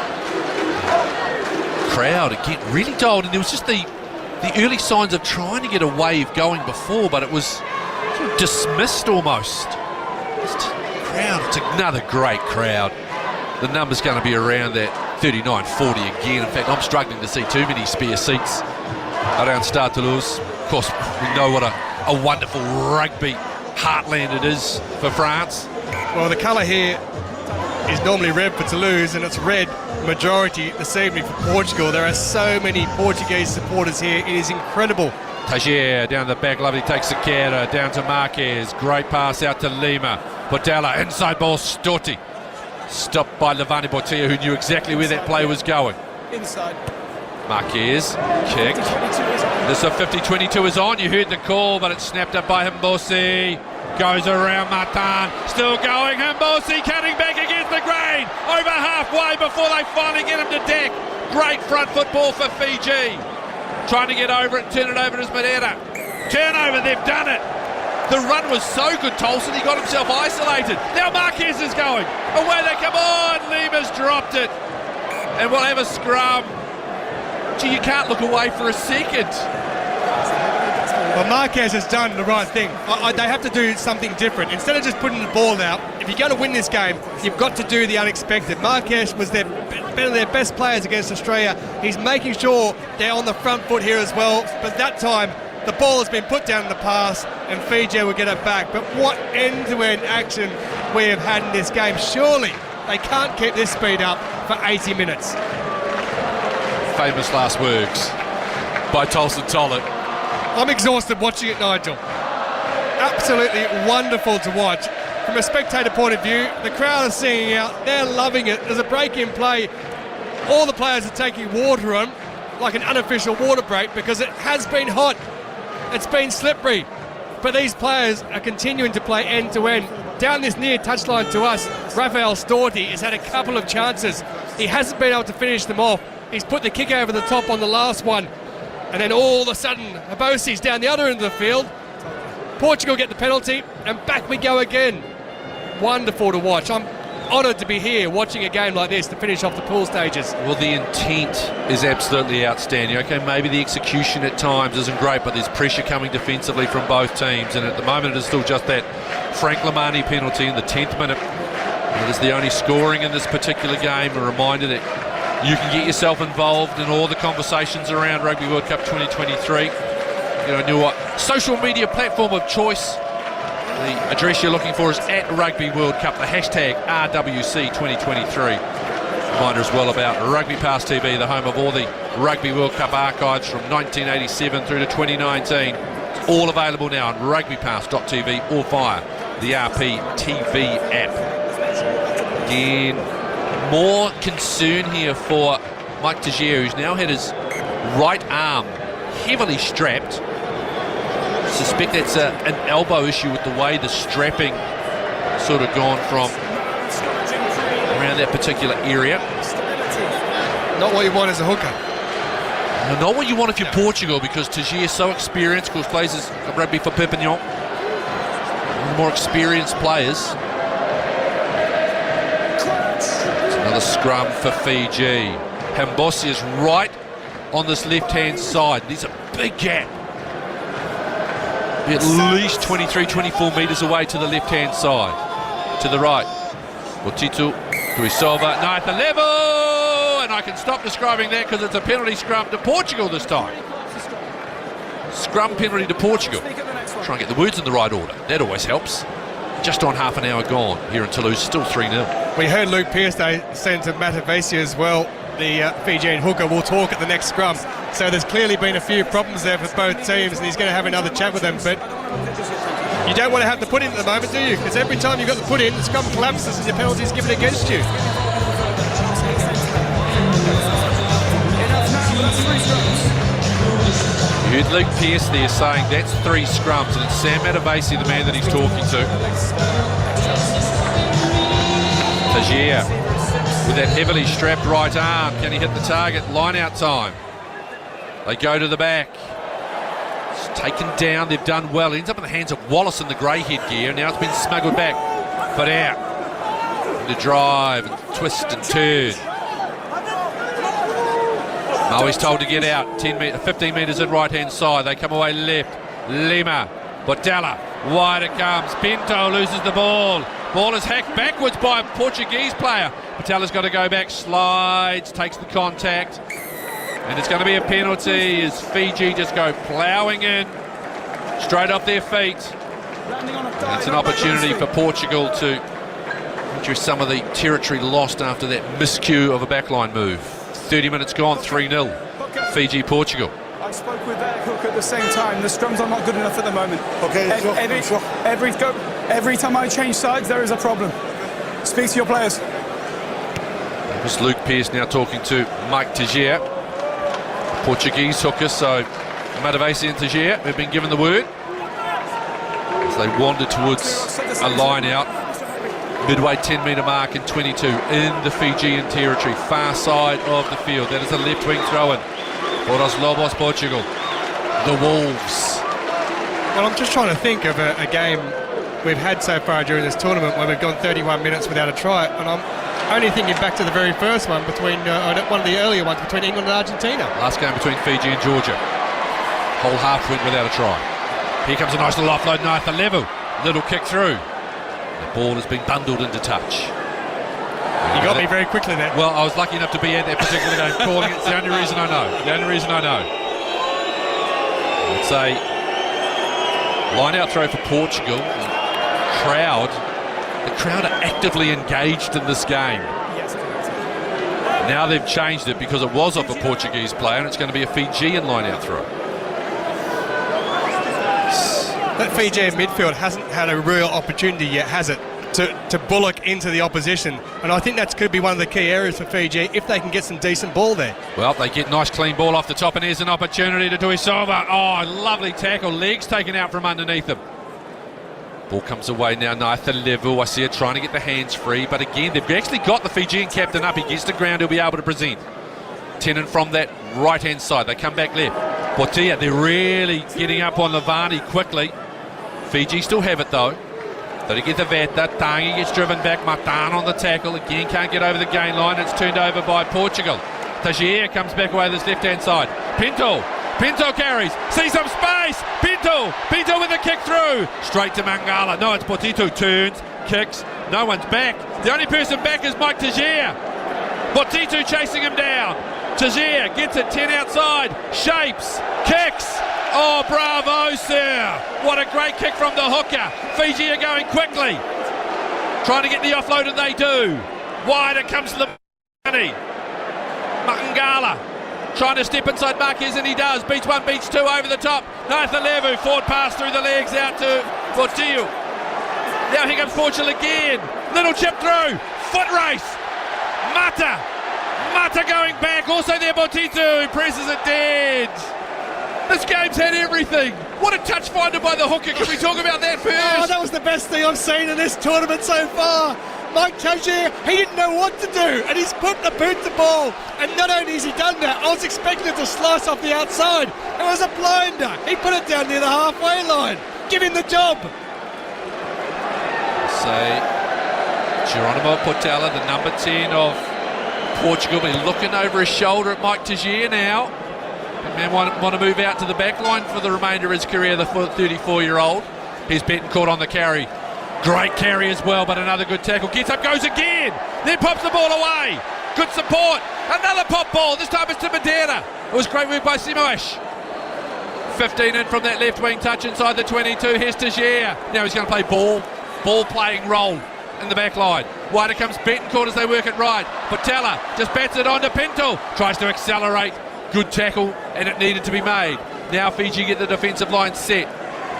crowd again really dialed, and there was just the early signs of trying to get a wave going before, but it was sort of dismissed almost. Just crowd, it's another great crowd. The number's going to be around that 39, 40 again. In fact, I'm struggling to see too many spare seats around Stade Toulouse. Of course, we know what a wonderful rugby heartland it is for France. Well, the colour here is normally red for Toulouse, and it's red majority this evening for Portugal. There are so many Portuguese supporters here. It is incredible. Tajir down the back, lovely, takes Sequeira down to Marquez. Great pass out to Lima. Botella, inside ball, Storti. Stopped by Levani Botia, who knew exactly where that play was going. Inside. Marquez, kick. This 50-22 is on. You heard the call, but it's snapped up by Himbosi. Goes around Matan. Still going. Himbosi cutting back against the grain. Over halfway before they finally get him to deck. Great front football for Fiji. Trying to get over it and turn it over to Madeira. Turnover, they've done it. The run was so good, Tolson, he got himself isolated. Now Marquez is going. Away they come on. Lima's dropped it. And we'll have a scrum. Gee, you can't look away for a second. Well, Marquez has done the right thing. They have to do something different. Instead of just putting the ball out, if you're going to win this game, you've got to do the unexpected. Marquez was one of their best players against Australia. He's making sure they're on the front foot here as well. But that time, the ball has been put down in the pass, and Fiji will get it back. But what end-to-end action we have had in this game. Surely they can't keep this speed up for 80 minutes. Famous last words by Tolson Tollett. I'm exhausted watching it, Nigel. Absolutely wonderful to watch. From a spectator point of view, the crowd are singing out, they're loving it. There's a break in play. All the players are taking water on, like an unofficial water break, because it has been hot. It's been slippery. But these players are continuing to play end-to-end. Down this near touchline to us, Rafael Storti has had a couple of chances. He hasn't been able to finish them off. He's put the kick over the top on the last one. And then all of a sudden, Abosi's down the other end of the field. Portugal get the penalty, and back we go again. Wonderful to watch. I'm honoured to be here watching a game like this to finish off the pool stages. Well, the intent is absolutely outstanding. Okay, maybe the execution at times isn't great, but there's pressure coming defensively from both teams, and at the moment it is still just that Frank Lamani penalty in the 10th minute. It is the only scoring in this particular game. A reminder that you can get yourself involved in all the conversations around Rugby World Cup 2023. New social media platform of choice. The address you're looking for is at Rugby World Cup, the hashtag RWC 2023. Reminder as well about Rugby Pass TV, the home of all the Rugby World Cup archives from 1987 through to 2019. It's all available now on rugbypass.tv or via the RP TV app. Again, more concern here for Mike Teixeira, who's now had his right arm heavily strapped. Suspect that's an elbow issue with the way the strapping sort of gone from around that particular area. Not what you want as a hooker. No, not what you want if you're Portugal, because Teixeira is so experienced, of course plays his rugby for Perpignan. One of the more experienced players. It's another scrum for Fiji. Hambosi is right on this left-hand side. There's a big gap. At least 23, 24 metres away to the left-hand side. To the right. Botito, Tuisova, ninth level! And I can stop describing that because it's a penalty scrum to Portugal this time. Scrum penalty to Portugal. Try and get the words in the right order. That always helps. Just on half an hour gone here in Toulouse, still 3-0. We heard Luke Pearce saying to Matavesi as well, the Fijian hooker will talk at the next scrum. So there's clearly been a few problems there for both teams, and he's going to have another chat with them. But you don't want to have to put in at the moment, do you? Because every time you've got to put in, the scrum collapses and your penalty is given against you. You heard Luke Pearce there saying that's 3 scrums, and it's Sam Matavesi, the man that he's talking to. Teixeira with that heavily strapped right arm. Can he hit the target? Line out time. They go to the back. It's taken down. They've done well. It ends up in the hands of Wallace in the grey headgear. Now it's been smuggled back. But out. The drive, and twist and turn. Maui's told to get out. 15 metres in right-hand side. They come away left. Lima. Botella. Wide it comes. Pinto loses the ball. Ball is hacked backwards by a Portuguese player. Botella's got to go back. Slides. Takes the contact. And it's going to be a penalty as Fiji just go ploughing in. Straight off their feet. It's an opportunity for Portugal to reduce some of the territory lost after that miscue of a backline move. 30 minutes gone, 3-0. Fiji, Portugal. I spoke with their hook at the same time. The scrums are not good enough at the moment. Okay, every time I change sides, there is a problem. Speak to your players. That was Luke Pearce now talking to Mike Teixeira, Portuguese hooker. So Matavesi and Teixeira have been given the word as they wander towards a line out. Midway 10-metre mark in 22 in the Fijian territory, far side of the field. That is a left wing throw-in for Os Lobos, Portugal. The Wolves. Well, I'm just trying to think of a game we've had so far during this tournament where we've gone 31 minutes without a try, and I'm only thinking back to the very first one between one of the earlier ones between England and Argentina. Last game between Fiji and Georgia. Whole half went without a try. Here comes a nice little offload, ninth level. Little kick through. The ball has been bundled into touch. You got me very quickly there. Well, I was lucky enough to be at that particular game calling it. It's the only reason I know. The only reason I know. It's a line-out throw for Portugal. The crowd are actively engaged in this game. Now they've changed it because it was off a Portuguese player, and it's going to be a Fijian line-out throw. That Fijian midfield hasn't had a real opportunity yet, has it, to bullock into the opposition? And I think that could be one of the key areas for Fiji if they can get some decent ball there. Well, they get nice clean ball off the top, and here's an opportunity to Tuisova. Oh, lovely tackle. Legs taken out from underneath him. Ball comes away now, ninth level. I see it trying to get the hands free, but again, they've actually got the Fijian captain up. He gets to ground, he'll be able to present. Tennant from that right-hand side. They come back left. Portia, they're really getting up on Lavani quickly. Fiji still have it though. Though to get the vet, that Tangi gets driven back. Martin on the tackle. Again, can't get over the gain line. It's turned over by Portugal. Tagier comes back away this left-hand side. Pinto carries. See some space. Pinto with the kick through. Straight to Mangala. No, it's Potito. Turns, kicks. No one's back. The only person back is Mike Tagier. Potito chasing him down. Tagier gets it 10 outside. Shapes. Kicks. Oh, bravo, sir. What a great kick from the hooker. Fiji are going quickly. Trying to get the offload, and they do. Wide it comes to the money. Mangala trying to step inside Marquez, and he does. Beats one, beats two over the top. Nathan Levu, forward pass through the legs out to Portillo. Now here comes Portugal again. Little chip through. Foot race. Mata going back. Also there, Potito, who presses it dead. This game's had everything. What a touch finder by the hooker. Can we talk about that first? Oh, that was the best thing I've seen in this tournament so far. Mike Tagier, he didn't know what to do, and he's put the boot to ball. And not only has he done that, I was expecting it to slice off the outside. It was a blinder. He put it down near the halfway line. Give him the job. Say, Geronimo Portela, the number 10 of Portugal, be looking over his shoulder at Mike Tagier now. The man want to move out to the back line for the remainder of his career, the 34-year-old. Here's Betancourt on the carry. Great carry as well, but another good tackle. Gets up, goes again. Then pops the ball away. Good support. Another pop ball. This time it's to Madeira. It was great work by Simoes. 15 in from that left wing touch inside the 22. Here's Tagier. Now he's going to play ball playing role in the back line. Wider comes Betancourt as they work it right. Portela just bats it on to Pinto. Tries to accelerate. Good tackle, and it needed to be made. Now Fiji get the defensive line set.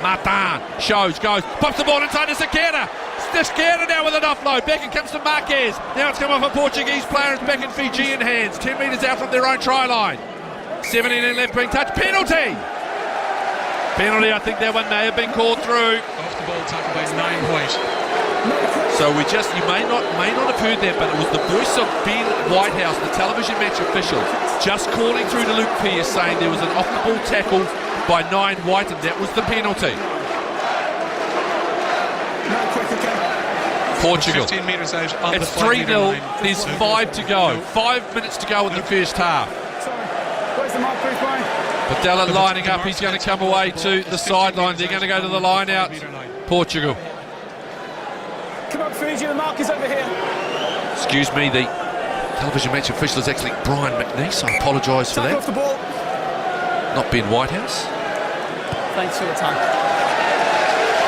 Martin goes, pops the ball inside to Sequeira. Sequeira now with an offload. Back it comes to Marquez. Now it's come off a Portuguese player. It's back in Fijian hands. 10 metres out from their own try line. 17 in left wing touch. Penalty, I think that one may have been called through. Off the ball tackle by 9 White. So you may not have heard that, but it was the voice of Ben Whitehouse, the television match official, just calling through to Luke Pierce saying there was an off-the-ball tackle by 9 White, and that was the penalty. Portugal. 15 metres out on it's the 3-0. There's 5 to go. 5 minutes to go in the first half. Padella lining up. He's going to come away to the sidelines. They're going to go to the line out. Portugal. Come on, Fiji, the mark is over here. Excuse me, the television match official is actually Brian McNeese. I apologise for that. Off the ball. Not Ben Whitehouse. Thanks for your time.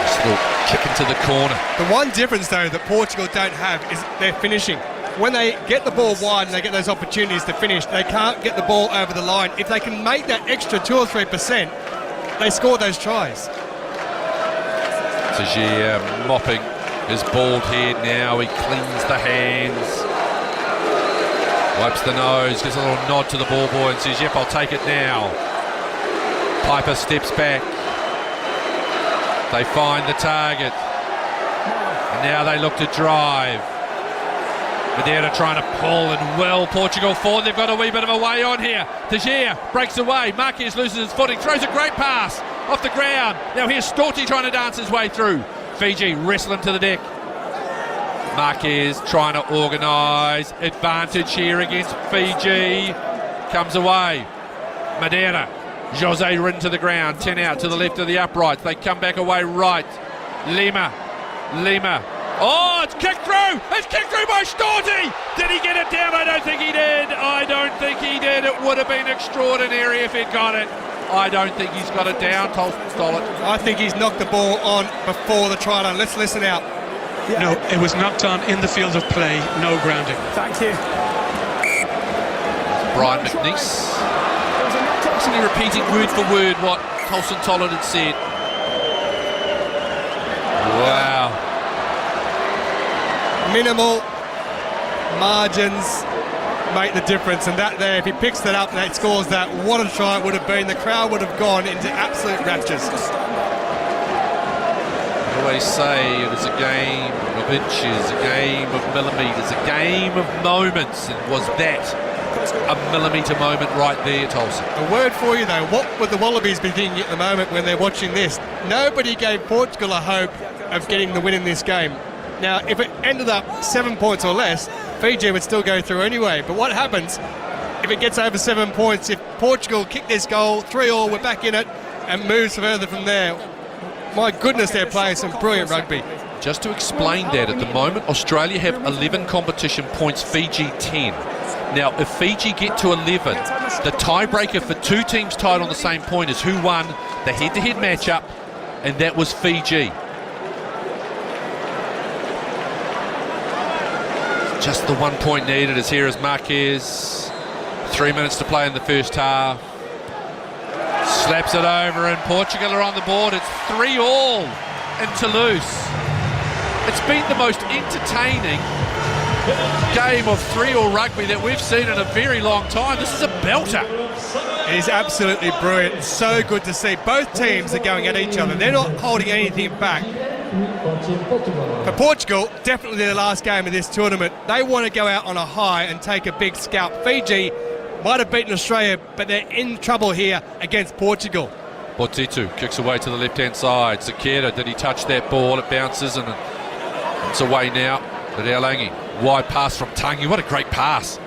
Just a little kick into the corner. The one difference, though, that Portugal don't have is their finishing. When they get the ball wide and they get those opportunities to finish, they can't get the ball over the line. If they can make that extra 2 or 3%, they score those tries. Tagier mopping his bald head now. He cleans the hands, wipes the nose, gives a little nod to the ball boy and says, yep, I'll take it now. Piper steps back. They find the target. And now they look to drive. Madeira trying to pull and well Portugal forward. They've got a wee bit of a way on here. Tagier breaks away. Marquez loses his footing. Throws a great pass off the ground. Now here's Storti trying to dance his way through. Fiji wrestling to the deck. Marquez trying to organise. Advantage here against Fiji. Comes away. Madeira. Jose ridden to the ground. 10 out to the left of the uprights. They come back away right. Lima. Oh, it's kicked through! It's kicked through by Storti! Did he get it down? I don't think he did. It would have been extraordinary if he'd got it. I don't think he's got it down, Stollett. I think he's knocked the ball on before the try line. Let's listen out. Yeah. No, it was knocked on in the field of play, no grounding. Thank you. Brian McNeese. Actually repeating word for word what Tolson Tollett had said. Wow. Minimal margins make the difference, and that there, if he picks that up and that scores that, what a try it would have been. The crowd would have gone into absolute raptures. I always say it was a game of inches, a game of millimetres, a game of moments, and was that a millimetre moment right there, Tolson. A word for you though, what would the Wallabies be thinking at the moment when they're watching this? Nobody gave Portugal a hope of getting the win in this game. Now, if it ended up 7 points or less, Fiji would still go through anyway. But what happens if it gets over 7 points? If Portugal kick this goal, 3-3, we're back in it, and moves further from there. My goodness, they're playing some brilliant rugby. Just to explain that, at the moment, Australia have 11 competition points, Fiji 10. Now, if Fiji get to 11, the tiebreaker for two teams tied on the same point is who won the head-to-head matchup, and that was Fiji. Just the 1 point needed as here is Marquez. 3 minutes to play in the first half. Slaps it over and Portugal are on the board. It's 3-3 in Toulouse. It's been the most entertaining game of 3-3 rugby that we've seen in a very long time. This is a belter. It is absolutely brilliant. So good to see. Both teams are going at each other. They're not holding anything back. For Portugal, definitely their last game of this tournament. They want to go out on a high and take a big scalp. Fiji might have beaten Australia, but they're in trouble here against Portugal. Botitu kicks away to the left-hand side. Sakeda, did he touch that ball? It bounces and it's away now. Realangi, wide pass from Tangi. What a great pass.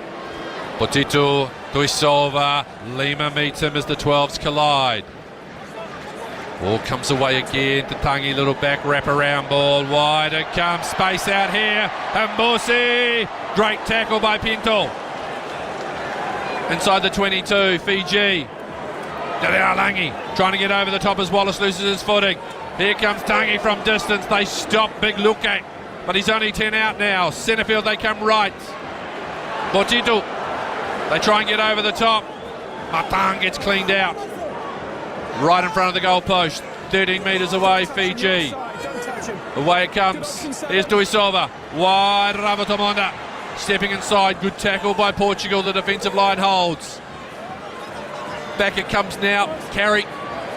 Botitu, Tuisova, Lima meets him as the 12s collide. Ball comes away again to Tangi, little back wrap-around ball. Wide it comes, space out here. Mbosi, great tackle by Pinto. Inside the 22, Fiji. Realangi trying to get over the top as Wallace loses his footing. Here comes Tangi from distance. They stop Big Luke, but he's only 10 out now. Centrefield, they come right. Botitu, they try and get over the top. Matang gets cleaned out. Right in front of the goal post. 13 metres away, Fiji. Away it comes. Here's Tuisova. Wide, Ravatomanda. Stepping inside, good tackle by Portugal. The defensive line holds. Back it comes now. Carry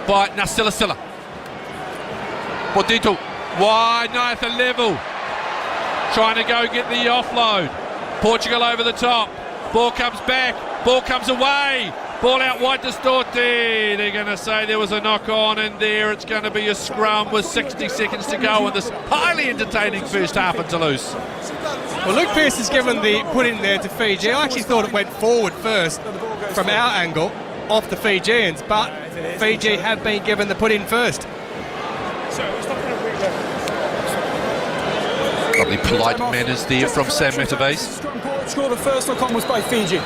by Nasilasila. Botitu. Wide, Nathan level. Trying to go get the offload. Portugal over the top. Ball comes back. Ball comes away. Ball out wide to Storti. They're going to say there was a knock on in there. It's going to be a scrum with 60 seconds to go in this highly entertaining first half in Toulouse. Well, Luke Pearce has given the put in there to Fiji. I actually thought it went forward first from our angle off the Fijians, but Fiji have been given the put in first. Probably polite manners there from Sam Matavase. The first knock on was by Fiji.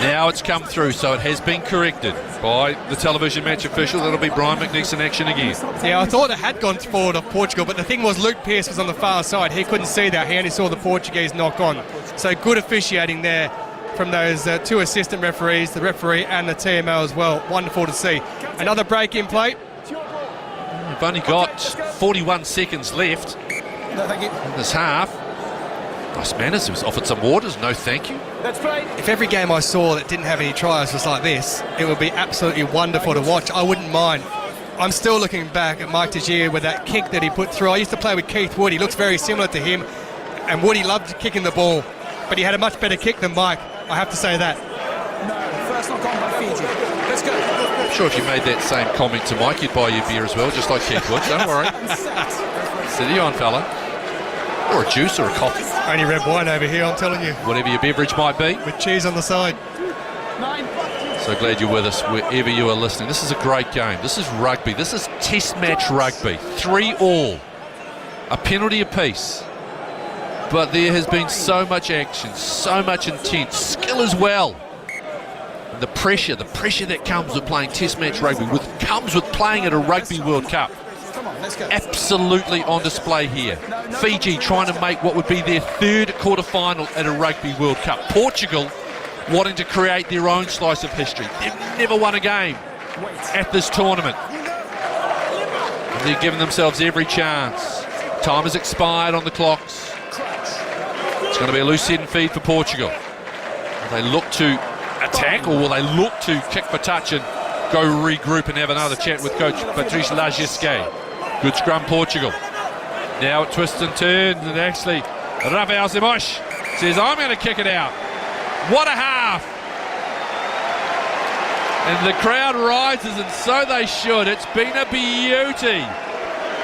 Now it's come through, so it has been corrected by the television match official. That'll be Brian McNeese in action again. Yeah, I thought it had gone forward of Portugal, but the thing was Luke Pearce was on the far side. He couldn't see that. He only saw the Portuguese knock on. So good officiating there from those two assistant referees, the referee and the TMO as well. Wonderful to see. Another break in play. We've only got 41 seconds left in this half. Nice manners. He was offered some waters. No thank you. If every game I saw that didn't have any tries was like this, it would be absolutely wonderful to watch. I wouldn't mind. I'm still looking back at Mike Teixeira with that kick that he put through. I used to play with Keith Wood. He looks very similar to him, and Woody loved kicking the ball, but he had a much better kick than Mike. I have to say that. No, first knock on by Fiji. Let's go. I'm sure if you made that same comment to Mike, you'd buy your beer as well, just like Keith Wood. Don't worry. Steady on, fella. Or a juice or a coffee. Only red wine over here, I'm telling you. Whatever your beverage might be. With cheese on the side. So glad you're with us wherever you are listening. This is a great game. This is rugby. This is test match rugby. 3-3. A penalty apiece. But there has been so much action, so much intent, skill as well. And the pressure that comes with playing test match rugby, comes with playing at a Rugby World Cup. Absolutely on display here. Fiji trying to make what would be their third quarter-final at a Rugby World Cup. Portugal wanting to create their own slice of history. They've never won a game at this tournament. And they're giving themselves every chance. Time has expired on the clocks. It's going to be a loose head and feed for Portugal. Will they look to attack, or will they look to kick for touch and go regroup and have another chat with coach Patrice Lagesque? Good scrum, Portugal. Now it twists and turns, and actually Rafael Simões says, I'm going to kick it out. What a half! And the crowd rises, and so they should. It's been a beauty.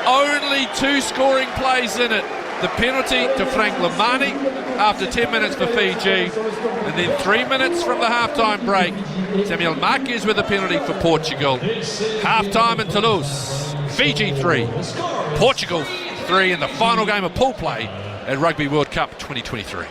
Only 2 scoring plays in it. The penalty to Frank Lamani after 10 minutes for Fiji, and then 3 minutes from the halftime break. Samuel Marquez with a penalty for Portugal. Halftime in Toulouse. Fiji 3, Portugal 3 in the final game of pool play at Rugby World Cup 2023.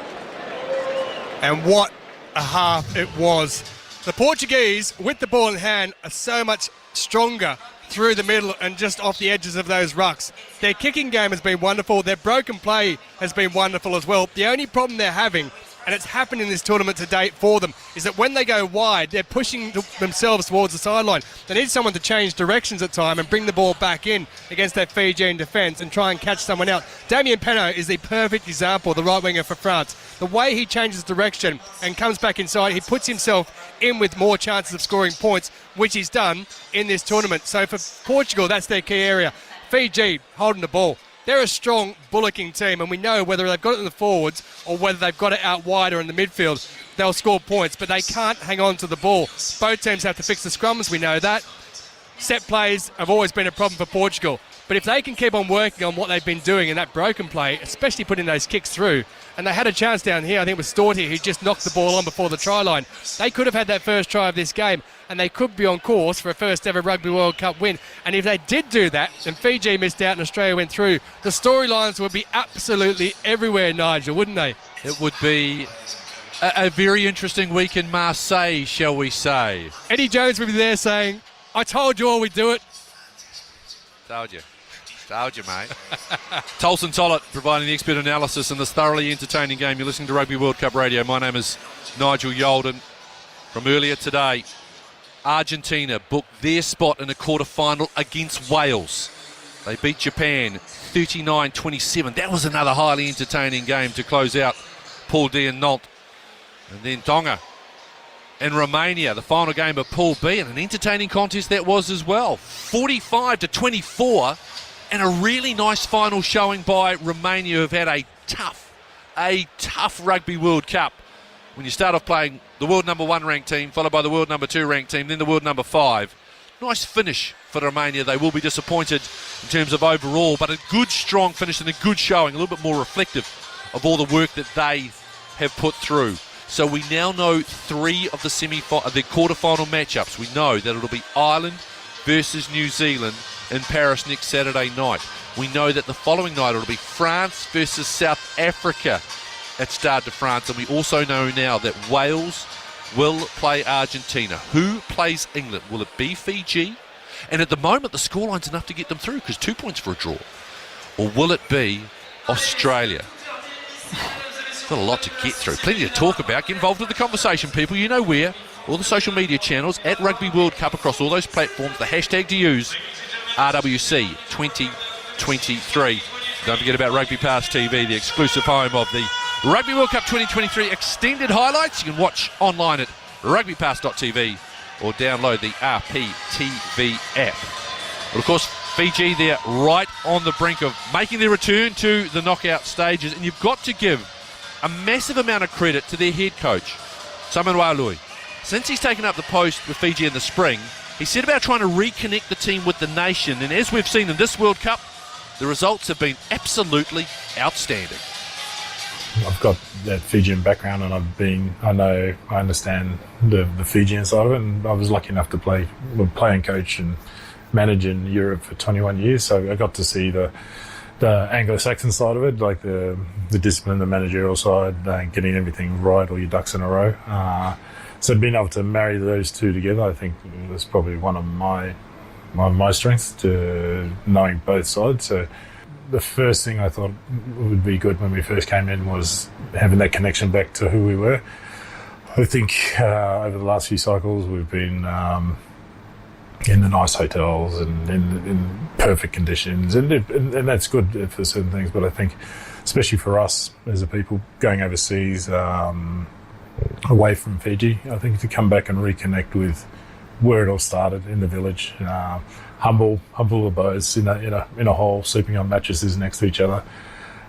And what a half it was. The Portuguese, with the ball in hand, are so much stronger through the middle and just off the edges of those rucks. Their kicking game has been wonderful. Their broken play has been wonderful as well. The only problem they're having, and it's happened in this tournament to date for them, is that when they go wide, they're pushing themselves towards the sideline. They need someone to change directions at time and bring the ball back in against that Fijian defence and try and catch someone out. Damien Penaud is the perfect example, the right winger for France. The way he changes direction and comes back inside, he puts himself in with more chances of scoring points, which he's done in this tournament. So for Portugal, that's their key area. Fiji holding the ball. They're a strong bullocking team, and we know whether they've got it in the forwards or whether they've got it out wide or in the midfield, they'll score points, but they can't hang on to the ball. Both teams have to fix the scrums, we know that. Set plays have always been a problem for Portugal, but if they can keep on working on what they've been doing in that broken play, especially putting those kicks through, and they had a chance down here, I think it was Storti who just knocked the ball on before the try line. They could have had that first try of this game, and they could be on course for a first ever Rugby World Cup win. And if they did do that, and Fiji missed out and Australia went through, the storylines would be absolutely everywhere, Nigel, wouldn't they? It would be a very interesting week in Marseille, shall we say. Eddie Jones would be there saying, I told you all we'd do it. Told you, mate. Tolson Tollett providing the expert analysis in this thoroughly entertaining game. You're listening to Rugby World Cup Radio. My name is Nigel Yolden. From earlier today, Argentina booked their spot in a quarter-final against Wales. They beat Japan 39-27. That was another highly entertaining game to close out Pool D and Nantes. And then Tonga and Romania, the final game of Pool B, and an entertaining contest that was as well. 45-24, and a really nice final showing by Romania, who've had a tough Rugby World Cup. When you start off playing the world number 1 ranked team, followed by the world number 2 ranked team, then the world number 5. Nice finish for Romania. They will be disappointed in terms of overall, but a good, strong finish and a good showing, a little bit more reflective of all the work that they have put through. So we now know 3 of the quarter-final matchups. We know that it'll be Ireland versus New Zealand in Paris next Saturday night. We know that the following night it'll be France versus South Africa at Stade de France, and we also know now that Wales will play Argentina. Who plays England? Will it be Fiji? And at the moment, the scoreline's enough to get them through because 2 points for a draw. Or will it be Australia? Got a lot to get through. Plenty to talk about. Get involved with the conversation, people. You know where. All the social media channels at Rugby World Cup across all those platforms. The hashtag to use, RWC 2023. Don't forget about Rugby Pass TV, the exclusive home of the Rugby World Cup 2023 extended highlights. You can watch online at rugbypass.tv or download the RPTV app. But of course, Fiji, they're right on the brink of making their return to the knockout stages, and you've got to give a massive amount of credit to their head coach, Simon Wailui. Since he's taken up the post with Fiji in the spring, he set about trying to reconnect the team with the nation, and as we've seen in this World Cup, the results have been absolutely outstanding. I've got that Fijian background, and I understand the Fijian side of it, and I was lucky enough to play and coach and manage in Europe for 21 years, so I got to see the Anglo-Saxon side of it, like the discipline, the managerial side, getting everything right, all your ducks in a row. So being able to marry those two together, I think was probably one of my strengths, to knowing both sides. So the first thing I thought would be good when we first came in was having that connection back to who we were. I think over the last few cycles we've been in the nice hotels and in perfect conditions, and that's good for certain things, but I think especially for us as a people going overseas, away from Fiji, I think to come back and reconnect with where it all started, in the village, humble abodes in a hole, sleeping on mattresses next to each other,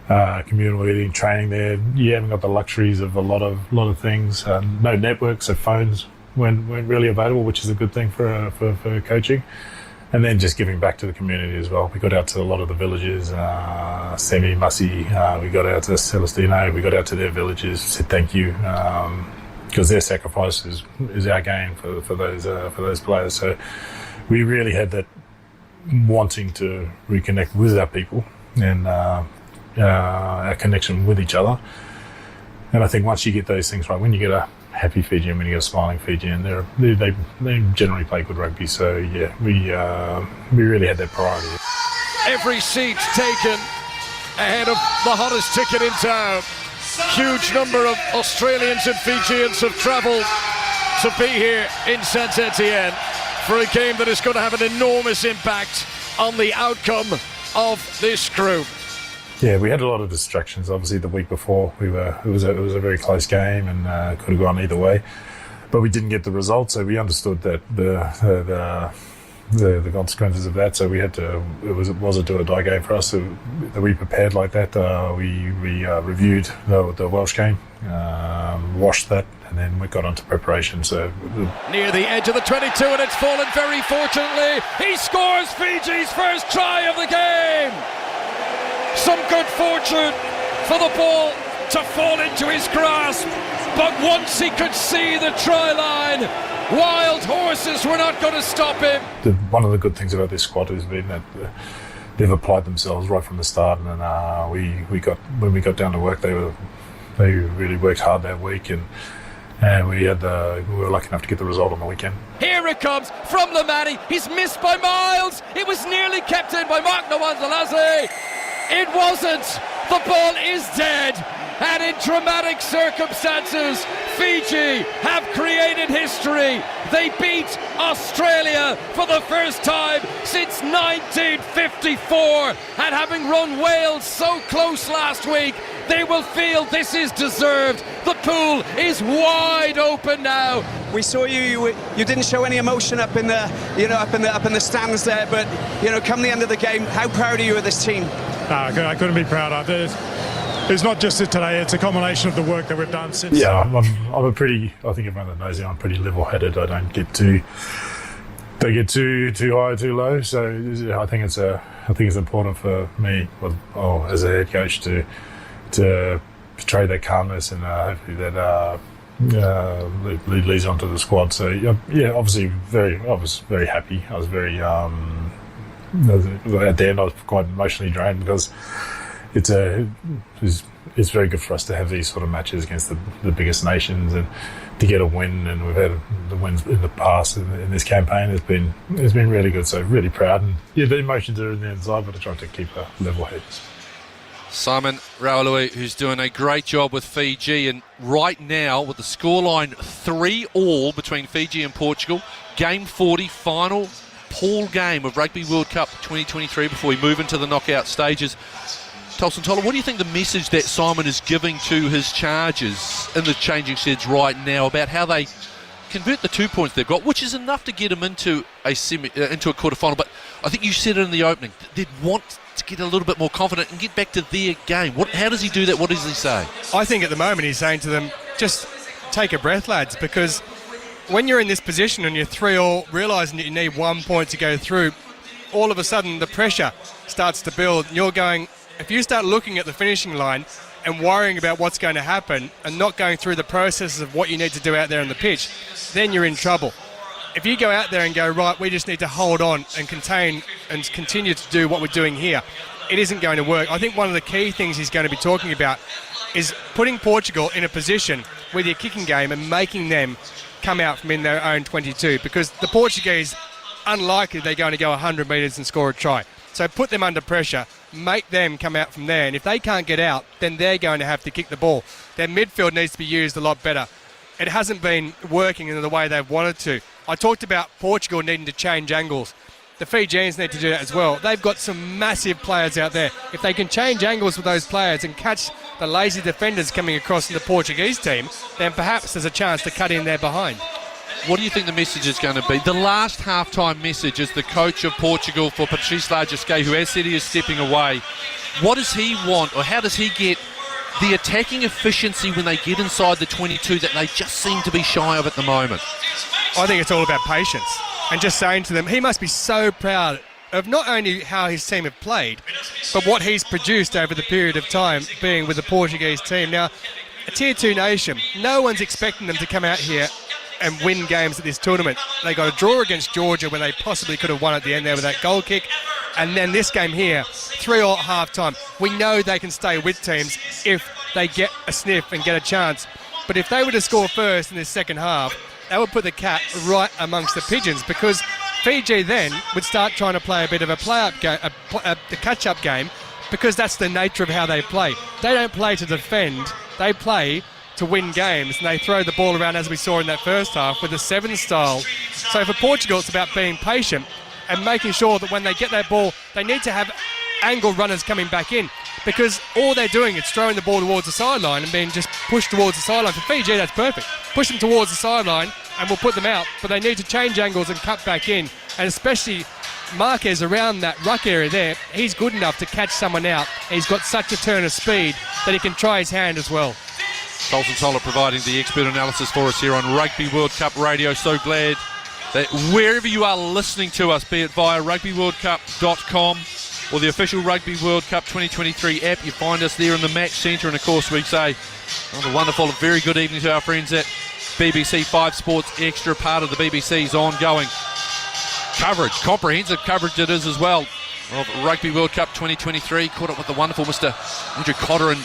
communal eating, training there. You haven't got the luxuries of a lot of things. No networks, so phones weren't really available, which is a good thing for coaching. And then just giving back to the community as well. We got out to a lot of the villages, Semi, Mussy, we got out to Celestino, we got out to their villages, said thank you, because their sacrifice is our gain for those players. So we really had that wanting to reconnect with our people and our connection with each other. And I think once you get those things right, when you get a happy Fijian, when you get a smiling Fijian, they generally play good rugby. So yeah, we really had that priority. Every seat taken ahead of the hottest ticket in town. Huge number of Australians and Fijians have travelled to be here in Saint Etienne for a game that is going to have an enormous impact on the outcome of this group. Yeah, we had a lot of distractions. Obviously, the week before, it was a very close game and could have gone either way. But we didn't get the result, so we understood that the consequences of that. So we had to. It was a do or die game for us. So we prepared like that. We reviewed the Welsh game, washed that, and then we got onto preparation. So near the edge of the 22, and it's fallen very fortunately. He scores Fiji's first try of the game. Some good fortune for the ball to fall into his grasp, but once he could see the try line, wild horses were not going to stop him. One of the good things about this squad has been that they've applied themselves right from the start, and when we got down to work, they really worked hard that week, and we were lucky enough to get the result on the weekend. Here it comes from Lamani. He's missed by Miles. It was nearly kept in by Mark Nwanzalase. It wasn't. The ball is dead. And in dramatic circumstances, Fiji have created history. They beat Australia for the first time since 1954. And having run Wales so close last week, they will feel this is deserved. The pool is wide open now. We saw you didn't show any emotion up in the up in the stands there, but come the end of the game, how proud are you of this team? I couldn't be prouder. It's not just today, it's a combination of the work that we've done since. Yeah, I think everyone that knows me, I'm pretty level-headed. I don't get too high or too low. So I think it's important for me, as a head coach, to portray that calmness, and hopefully that leads onto the squad. So yeah, obviously I was very happy. I was very at the end I was quite emotionally drained, because it's very good for us to have these sort of matches against the biggest nations, and to get a win. And we've had the wins in the past in this campaign. It's been really good. So really proud, and yeah, the emotions are in the inside, but I try to keep a level head. Simon Raualui, who's doing a great job with Fiji, and right now with the scoreline 3-3 between Fiji and Portugal, game 40, final pool game of Rugby World Cup 2023 before we move into the knockout stages. Tolson Tola, what do you think the message that Simon is giving to his charges in the changing sheds right now about how they convert the 2 points they've got, which is enough to get them into a quarter-final? But I think you said it in the opening, they'd want to get a little bit more confident and get back to their game. How does he do that? What does he say? I think at the moment he's saying to them, just take a breath, lads, because when you're in this position and you're 3-3, realising that you need 1 point to go through, all of a sudden the pressure starts to build. You're going, if you start looking at the finishing line and worrying about what's going to happen and not going through the processes of what you need to do out there on the pitch, then you're in trouble. If you go out there and go, right, we just need to hold on and contain and continue to do what we're doing here, it isn't going to work. I think one of the key things he's going to be talking about is putting Portugal in a position with your kicking game and making them come out from in their own 22, because the Portuguese, unlikely they're going to go 100 metres and score a try. So put them under pressure, make them come out from there, and if they can't get out, then they're going to have to kick the ball. Their midfield needs to be used a lot better. It hasn't been working in the way they've wanted to. I talked about Portugal needing to change angles. The Fijians need to do that as well. They've got some massive players out there. If they can change angles with those players and catch the lazy defenders coming across in the Portuguese team, then perhaps there's a chance to cut in there behind. what do you think the message is going to be? The last half-time message is the coach of Portugal for Patrice Largesquet, who has said he is stepping away. What does he want, or how does he get the attacking efficiency when they get inside the 22 that they just seem to be shy of at the moment? I think it's all about patience and just saying to them, he must be so proud of not only how his team have played, but what he's produced over the period of time being with the Portuguese team. Now, a Tier 2 nation, no one's expecting them to come out here and win games at this tournament. They got a draw against Georgia when they possibly could have won at the end there with that goal kick. And then this game here, 3-all at half-time. We know they can stay with teams if they get a sniff and get a chance. But if they were to score first in this second half, that would put the cat right amongst the pigeons, because Fiji then would start trying to play a bit of a play-up game, the catch-up game, because that's the nature of how they play. They don't play to defend, they play to win games, and they throw the ball around as we saw in that first half with the 7 style. So for Portugal, it's about being patient and making sure that when they get that ball, they need to have angle runners coming back in, because all they're doing is throwing the ball towards the sideline and being just pushed towards the sideline. For Fiji, that's perfect. Push them towards the sideline and we'll put them out, but they need to change angles and cut back in, and especially Marquez around that ruck area there, he's good enough to catch someone out. He's got such a turn of speed that he can try his hand as well. Colson Toller providing the expert analysis for us here on Rugby World Cup Radio. So glad that wherever you are listening to us, be it via rugbyworldcup.com or the official Rugby World Cup 2023 app, you find us there in the match centre. And of course we say a wonderful, very good evening to our friends at BBC 5 Sports Extra, part of the BBC's ongoing coverage, comprehensive coverage it is as well, of Rugby World Cup 2023. Caught up with the wonderful Mr. Andrew Cotter in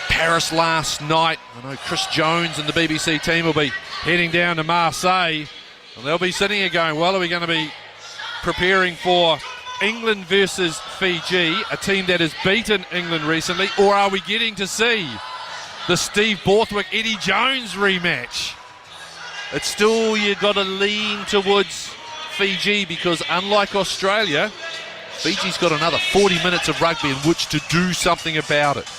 Paris last night. I know Chris Jones and the BBC team will be heading down to Marseille, and they'll be sitting here going, well, are we going to be preparing for England versus Fiji, a team that has beaten England recently, or are we getting to see the Steve Borthwick Eddie Jones rematch? It's still, you've got to lean towards Fiji, because unlike Australia, Fiji's got another 40 minutes of rugby in which to do something about it.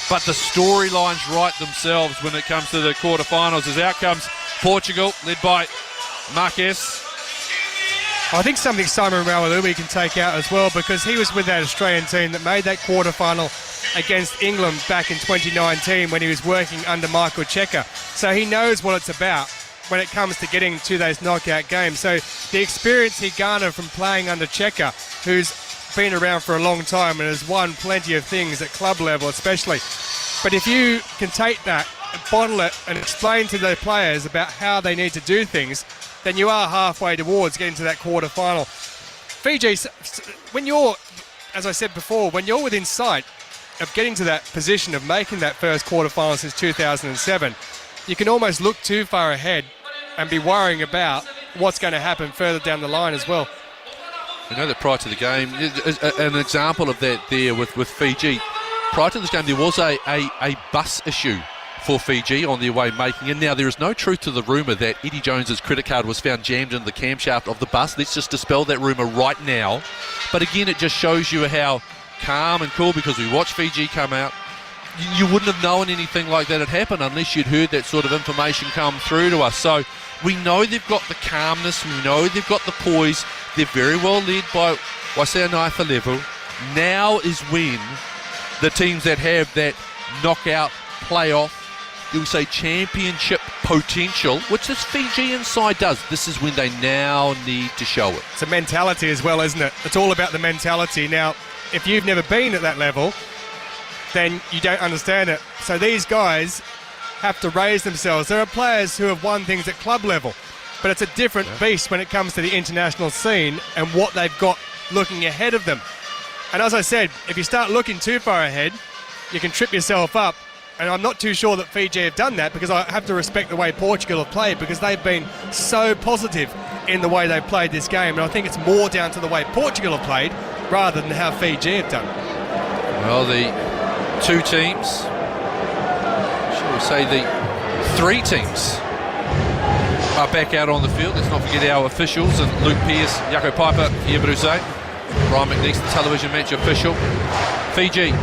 But the storylines write themselves when it comes to the quarterfinals. As out comes Portugal, led by Marquez. I think something Simon Rawalui can take out as well, because he was with that Australian team that made that quarterfinal against England back in 2019 when he was working under Michael Cheika. So he knows what it's about when it comes to getting to those knockout games. So the experience he garnered from playing under Cheika, who's been around for a long time and has won plenty of things at club level especially. But if you can take that, bottle it and explain to the players about how they need to do things, then you are halfway towards getting to that quarter-final. Fiji, when you're, as I said before, when you're within sight of getting to that position of making that first quarter-final since 2007, you can almost look too far ahead and be worrying about what's going to happen further down the line as well. You know that prior to the game, an example of that there with Fiji, prior to this game there was a bus issue for Fiji on their way making in. Now there is no truth to the rumour that Eddie Jones's credit card was found jammed in the camshaft of the bus. Let's just dispel that rumour right now. But again, it just shows you how calm and cool, because we watched Fiji come out. You wouldn't have known anything like that had happened unless you'd heard that sort of information come through to us. So we know they've got the calmness, we know they've got the poise. They're very well led by Waseanaifa level. Now is when the teams that have that knockout playoff, you would say championship potential, which this Fijian side does, this is when they now need to show it. It's a mentality as well, isn't it? It's all about the mentality. Now, if you've never been at that level, then you don't understand it. So these guys have to raise themselves. There are players who have won things at club level, but it's a different beast when it comes to the international scene and what they've got looking ahead of them. And as I said, if you start looking too far ahead, you can trip yourself up. And I'm not too sure that Fiji have done that, because I have to respect the way Portugal have played, because they've been so positive in the way they've played this game. And I think it's more down to the way Portugal have played rather than how Fiji have done. Well, the two teams, shall we say the three teams, are back out on the field. Let's not forget our officials, and Luke Pearce, Jaco Piper, Pierre Bruce, Brian McNeese, the television match official. Fiji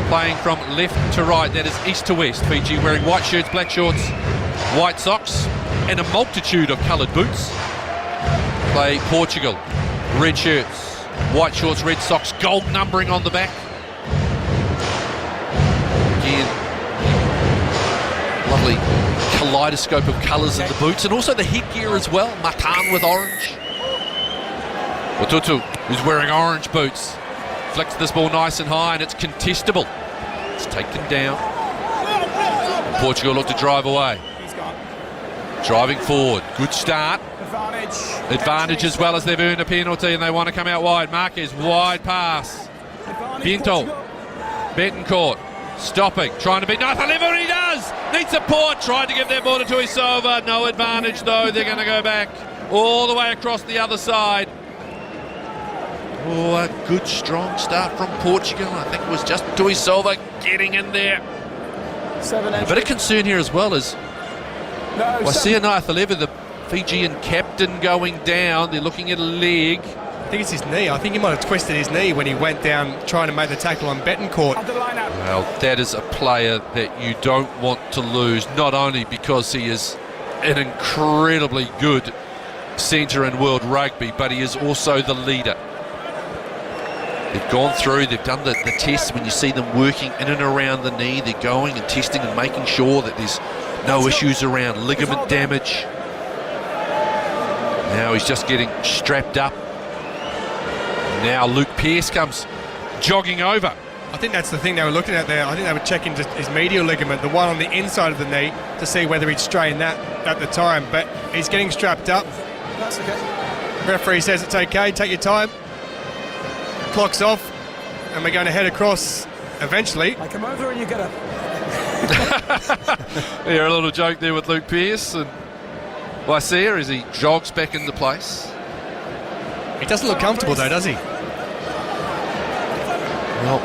playing from left to right, that is east to west. Fiji wearing white shirts, black shorts, white socks, and a multitude of coloured boots play Portugal. Red shirts, white shorts, red socks, gold numbering on the back. Again, lovely kaleidoscope of colours in the boots, and also the headgear as well. Matan with orange. Watutu, who's wearing orange boots, flicks this ball nice and high, and it's contestable. It's taken down. Portugal look to drive away. Driving forward, good start. Advantage as well, as they've earned a penalty and they want to come out wide. Marquez, wide pass. Bento, Betancourt, stopping, trying to beat Nathaliva, he does! Needs support, tried to give that ball to Tuisova. No advantage though, they're going to go back all the way across the other side. Oh, a good strong start from Portugal. I think it was just Tuisova getting in there. A bit of concern here as well is Wasia Nathaliva, the Fijian captain, going down. They're looking at a leg. I think it's his knee. I think he might have twisted his knee when he went down trying to make the tackle on Betancourt. Well, that is a player that you don't want to lose, not only because he is an incredibly good centre in world rugby, but he is also the leader. They've gone through, they've done the tests. When you see them working in and around the knee, they're going and testing and making sure that there's no issues around ligament damage. Now he's just getting strapped up. Now Luke Pearce comes jogging over. I think that's the thing they were looking at there. I think they were checking just his medial ligament, the one on the inside of the knee, to see whether he'd strained that at the time. But he's getting strapped up. That's okay. Referee says it's okay, take your time. Clock's off, and we're going to head across eventually. I come over and you get up. Yeah, a little joke there with Luke Pearce and Wasia as he jogs back into place. He doesn't look comfortable though, does he? Well,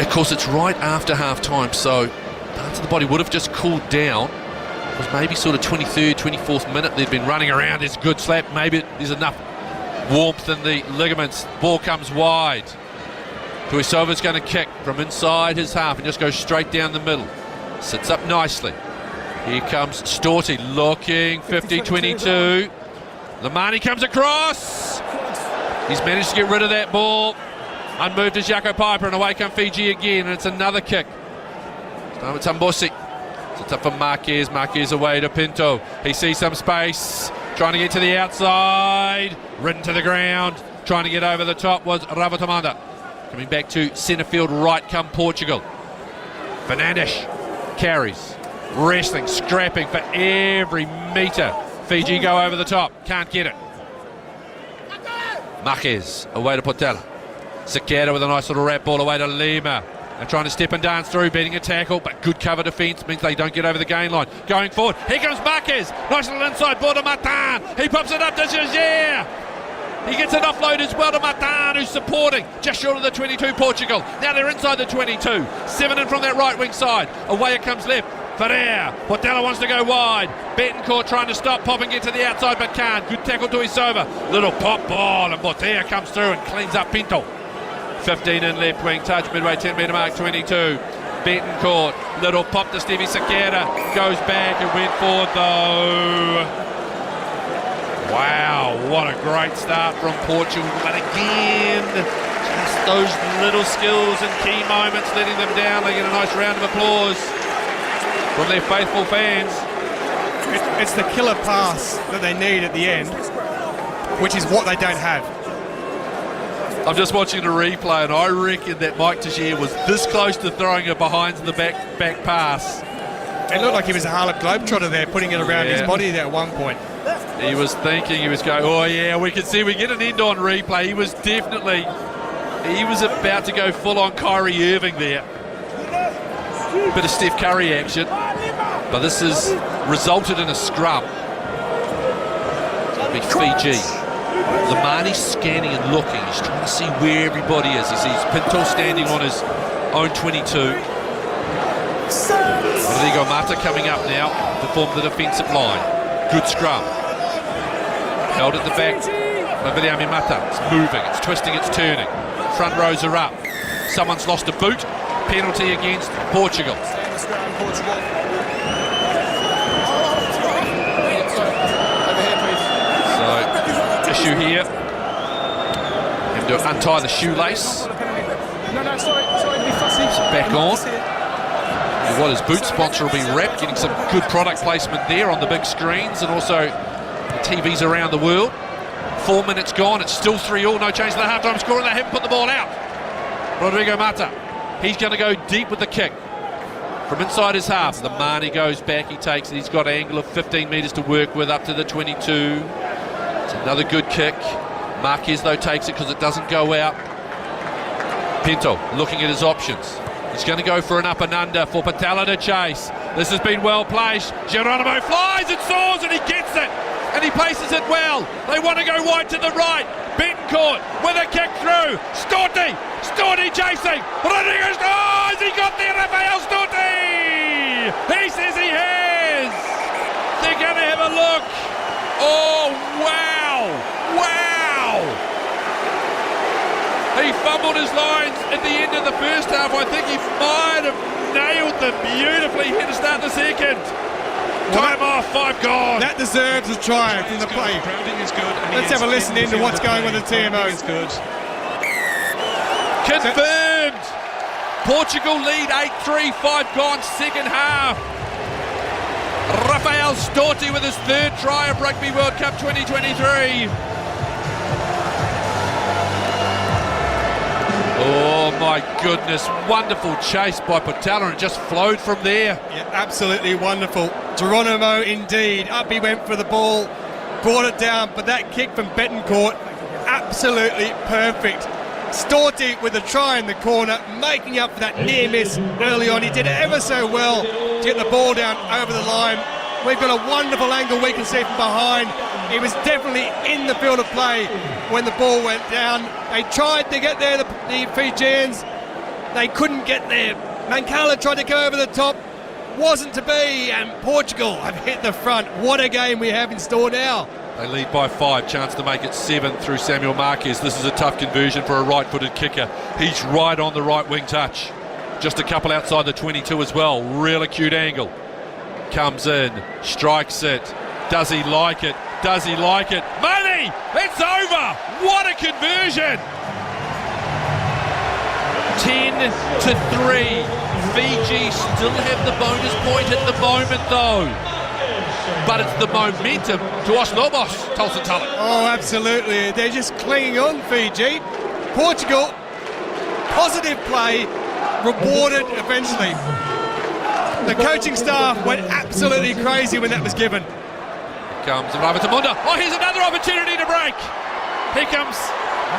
of course it's right after half time, so parts of the body would have just cooled down. It was maybe sort of 23rd, 24th minute. They'd been running around. There's a good slap. Maybe there's enough warmth in the ligaments. Ball comes wide. Tuisova's going to kick from inside his half and just go straight down the middle. Sits up nicely. Here comes Storty looking 50-22. Lamani comes across. He's managed to get rid of that ball. Unmoved is Jaco Piper, and away come Fiji again, and it's another kick. Time it's Tambosi. It's up for Marquez. Marquez away to Pinto. He sees some space. Trying to get to the outside. Ridden to the ground. Trying to get over the top was Ravatamanda. Coming back to centre field right come Portugal. Fernandes carries. Wrestling, scrapping for every metre. Fiji go over the top. Can't get it. Marquez away to Portela. Sequeira with a nice little wrap ball away to Lima. They're trying to step and dance through, beating a tackle, but good cover defence means they don't get over the gain line. Going forward, here comes Marquez. Nice little inside ball to Matan. He pops it up to Jazier. He gets an offload as well to Matan, who's supporting just short of the 22 Portugal. Now they're inside the 22. 7 in from that right wing side. Away it comes left. Ferrer. Portela wants to go wide. Betancourt trying to stop, popping into the outside but can't. Good tackle to Isova. Little pop ball and Portela comes through and cleans up Pinto. 15 in left wing, touch midway 10 metre mark, 22. Betancourt, little pop to Stevie Sequeira, goes back and went forward though. Wow, what a great start from Portugal, but again, just those little skills and key moments letting them down. They get a nice round of applause from their faithful fans. It's the killer pass that they need at the end, which is what they don't have. I'm just watching the replay, and I reckon that Mike Teixeira was this close to throwing a behind the back pass. It looked like he was a Harlem Globetrotter there, putting it around his body there at one point. He was thinking, he was going, oh yeah, we can see, we get an end on replay. He was about to go full on Kyrie Irving there. Bit of Steph Curry action, but this has resulted in a scrum. It'll be Fiji. Lamani scanning and looking. He's trying to see where everybody is. He sees Pinto standing on his own 22. Rodrigo Mata coming up now to form the defensive line. Good scrum. Held at the back. Viliami Mata. It's moving, it's twisting, it's turning. Front rows are up. Someone's lost a boot. Penalty against Portugal. issue here. Have to untie the shoelace. No, sorry to be fussy. Back on. What his boot sponsor will be wrapped, getting some good product placement there on the big screens and also the TVs around the world. 4 minutes gone, it's still 3-3, no change to the halftime score, and they haven't put the ball out. Rodrigo Mata, he's going to go deep with the kick from inside his half. The Mane goes back, he takes it, he's got an angle of 15 metres to work with up to the 22. It's another good kick. Marquez though takes it because it doesn't go out. Pinto looking at his options. He's going to go for an up and under for Patella to chase. This has been well placed. Geronimo flies and soars and he gets it. And he places it well. They want to go wide to the right. Betancourt with a kick through. Storti chasing. Rodriguez, has he got there? Rafael Storti! He says he has. They're going to have a look. Oh, wow. He fumbled his lines at the end of the first half. I think he might have nailed them beautifully here to start the second. Time off, 5 gone. That deserves a try from the play. Let's have a listen into what's going on with the TMO. Confirmed. Portugal lead 8-3, 5 gone, second half. Rafael Storti with his third try of Rugby World Cup 2023. Oh my goodness, wonderful chase by Patella and it just flowed from there. Yeah, absolutely wonderful. Geronimo indeed. Up he went for the ball, brought it down, but that kick from Betancourt, absolutely perfect. Storti with a try in the corner, making up for that near miss early on. He did it ever so well to get the ball down over the line. We've got a wonderful angle we can see from behind. He was definitely in the field of play when the ball went down. They tried to get there, the Fijians. They couldn't get there. Mancala tried to go over the top. Wasn't to be, and Portugal have hit the front. What a game we have in store now. They lead by 5, chance to make it 7 through Samuel Marquez. This is a tough conversion for a right-footed kicker. He's right on the right wing touch. Just a couple outside the 22 as well. Real acute angle. Comes in, strikes it. Does he like it? Does he like it? Money! It's over! What a conversion! 10-3. Fiji still have the bonus point at the moment though. But it's the momentum to Os Lobos, Tulsa Tulloch. Oh, absolutely. They're just clinging on, Fiji. Portugal, positive play, rewarded eventually. The coaching staff went absolutely crazy when that was given. Comes Rafa Tamunda. Oh, here's another opportunity to break. Here comes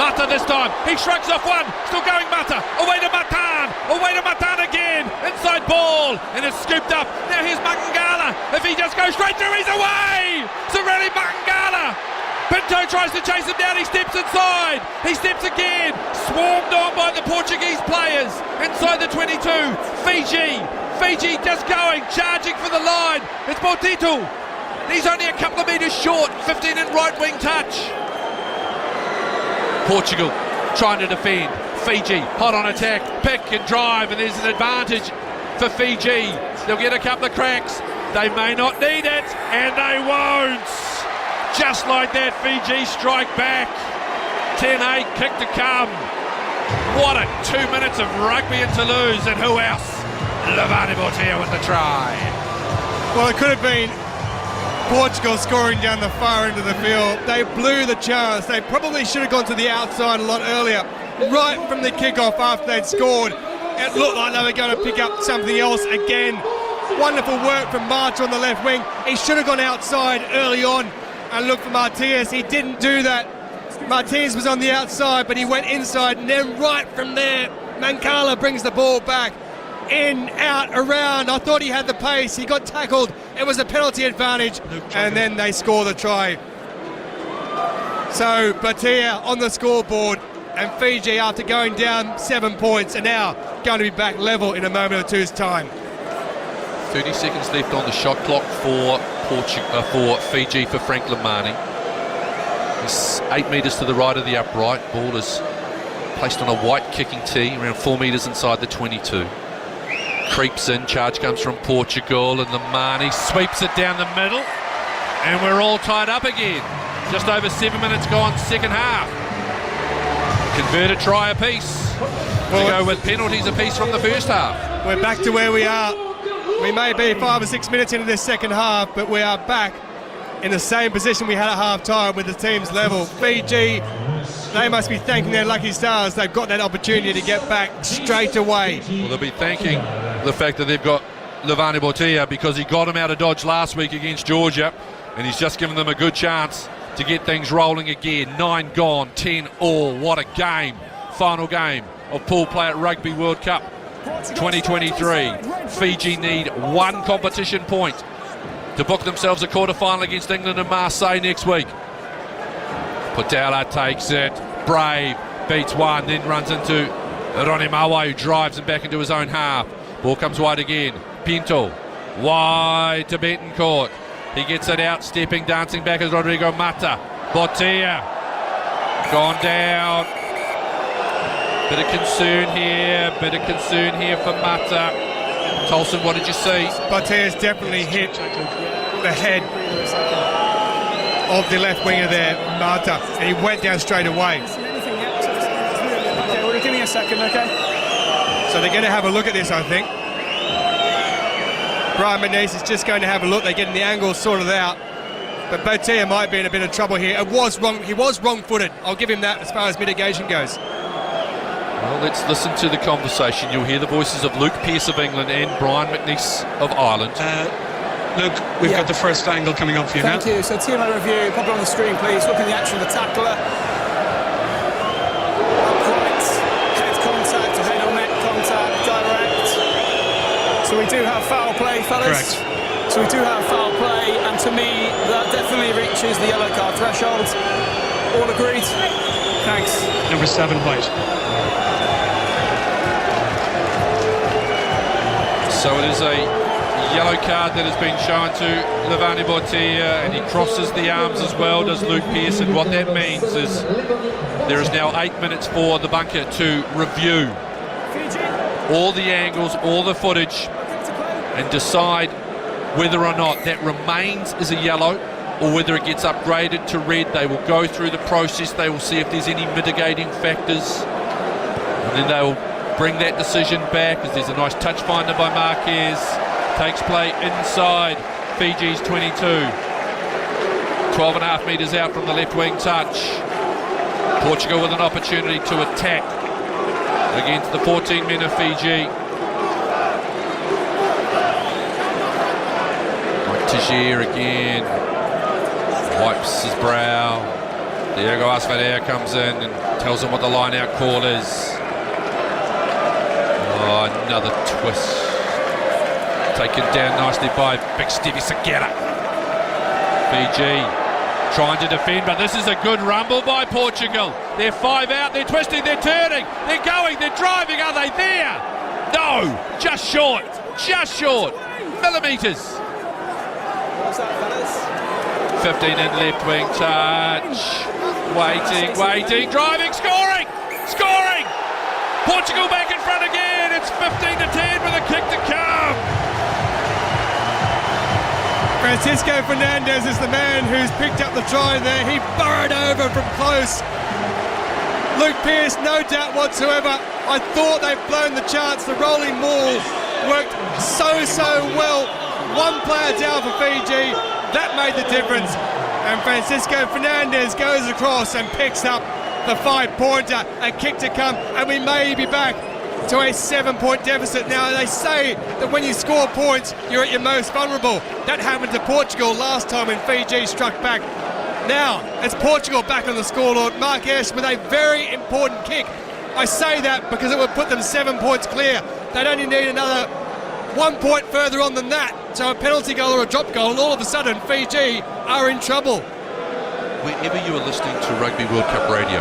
Mata this time. He shrugs off one. Still going Mata. Away to Matan. Away to Matan again. Inside ball. And it's scooped up. Now here's Mangala. If he just goes straight through, he's away. Sorelli Mangala. Pinto tries to chase him down. He steps inside. He steps again. Swarmed on by the Portuguese players. Inside the 22. Fiji just going. Charging for the line. It's Botito. He's only a couple of metres short, 15 in right wing touch. Portugal trying to defend. Fiji hot on attack, pick and drive, and there's an advantage for Fiji. They'll get a couple of cracks. They may not need it, and they won't. Just like that, Fiji strike back. 10-8, kick to come. What a 2 minutes of rugby in Toulouse, and who else? Levani Bortia with the try. Well, it could have been Portugal scoring down the far end of the field. They blew the chance. They probably should have gone to the outside a lot earlier. Right from the kickoff after they'd scored, it looked like they were going to pick up something else again. Wonderful work from March on the left wing. He should have gone outside early on and looked for Martinez. He didn't do that. Martinez was on the outside, but he went inside, and then right from there, Mancala brings the ball back. In, out, around. I thought he had the pace. He got tackled. It was a penalty advantage, and then they score the try. So Batia on the scoreboard, and Fiji, after going down 7 points, are now going to be back level in a moment or two's time. 30 seconds left on the shot clock for Fiji, for Franklin Mane. He's 8 metres to the right of the upright. Ball is placed on a white kicking tee, around 4 metres inside the 22. Creeps in, charge comes from Portugal, and the Mane sweeps it down the middle, and we're all tied up again. Just over 7 minutes gone, second half. Convert a try apiece to go with penalties apiece from the first half. We're back to where we are. We may be 5 or 6 minutes into this second half, but we are back in the same position we had at half-time with the teams level. Fiji, they must be thanking their lucky stars. They've got that opportunity to get back straight away. Well, they'll be thanking the fact that they've got Levani Bortia, because he got him out of dodge last week against Georgia, and he's just given them a good chance to get things rolling again. 9 gone, 10 all. What a game. Final game of pool play at Rugby World Cup 2023. Fiji need 1 competition point to book themselves a quarter-final against England and Marseille next week. Potala takes it. Brave beats one, then runs into Ronimawa, who drives him back into his own half. Ball comes wide again. Pinto wide to Betancourt. He gets it out, stepping, dancing back as Rodrigo Mata. Botia gone down. Bit of concern here for Mata. Tolson, what did you see? Botia's definitely hit the head of the left winger there, Mata, and he went down straight away. Okay, well, give me a second, okay? So they're going to have a look at this, I think. Brian McNeese is just going to have a look. They're getting the angles sorted out. But Botia might be in a bit of trouble here. He was wrong-footed. I'll give him that as far as mitigation goes. Well, let's listen to the conversation. You'll hear the voices of Luke Pearce of England and Brian McNeese of Ireland. Luke, we've got the first angle coming up for you now. Thank you. So TMO review, pop it on the screen, please. Look at the action of the tackler. Upright, head contact, head on neck contact, direct. So we do have foul play, fellas. Correct. So we do have foul play, and to me, that definitely reaches the yellow card threshold. All agreed? Thanks. Number 7, white. So it is a yellow card that has been shown to Levani Bortia, and he crosses the arms as well, does Luke Pearce. And what that means is there is now 8 minutes for the bunker to review all the angles, all the footage, and decide whether or not that remains as a yellow or whether it gets upgraded to red. They will go through the process. They will see if there's any mitigating factors, and then they will bring that decision back, as there's a nice touch finder by Marquez. Takes play inside Fiji's 22. 12.5 metres out from the left wing touch. Portugal with an opportunity to attack against the 14 men of Fiji. Tagier again wipes his brow. Diego Asfadea comes in and tells him what the line-out call is. Oh, another twist. Taken down nicely by Big Stevie Segura. Fiji trying to defend, but this is a good rumble by Portugal. They're 5 out, they're twisting, they're turning, they're going, they're driving. Are they there? No, just short. Millimetres. 15 in left wing touch. Waiting, driving, scoring! Portugal back in front again. It's 15-10 with a kick to come. Francisco Fernandez is the man who's picked up the try there. He burrowed over from close. Luke Pearce, no doubt whatsoever. I thought they'd blown the chance. The rolling maul worked so well. One player down for Fiji. That made the difference. And Francisco Fernandez goes across and picks up the 5-pointer. A kick to come, and we may be back to a 7-point deficit. Now, they say that when you score points, you're at your most vulnerable. That happened to Portugal last time when Fiji struck back. Now, it's Portugal back on the scoreboard. Marquez with a very important kick. I say that because it would put them 7 points clear. They'd only need another 1 point further on than that. So a penalty goal or a drop goal, and all of a sudden Fiji are in trouble. Wherever you are listening to Rugby World Cup radio,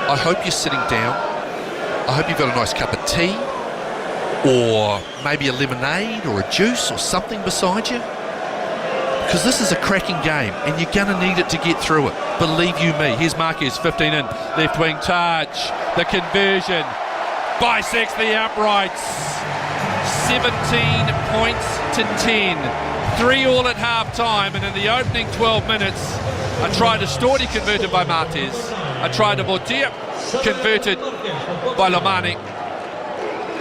I hope you're sitting down. I hope you've got a nice cup of tea, or maybe a lemonade or a juice or something beside you, because this is a cracking game and you're going to need it to get through it. Believe you me. Here's Marquez, 15 in, left wing touch, the conversion, bisects the uprights. 17 points to 10. 3 all at half time, and in the opening 12 minutes A try to Storti converted by Martez. A try to Bortia converted by Lomani.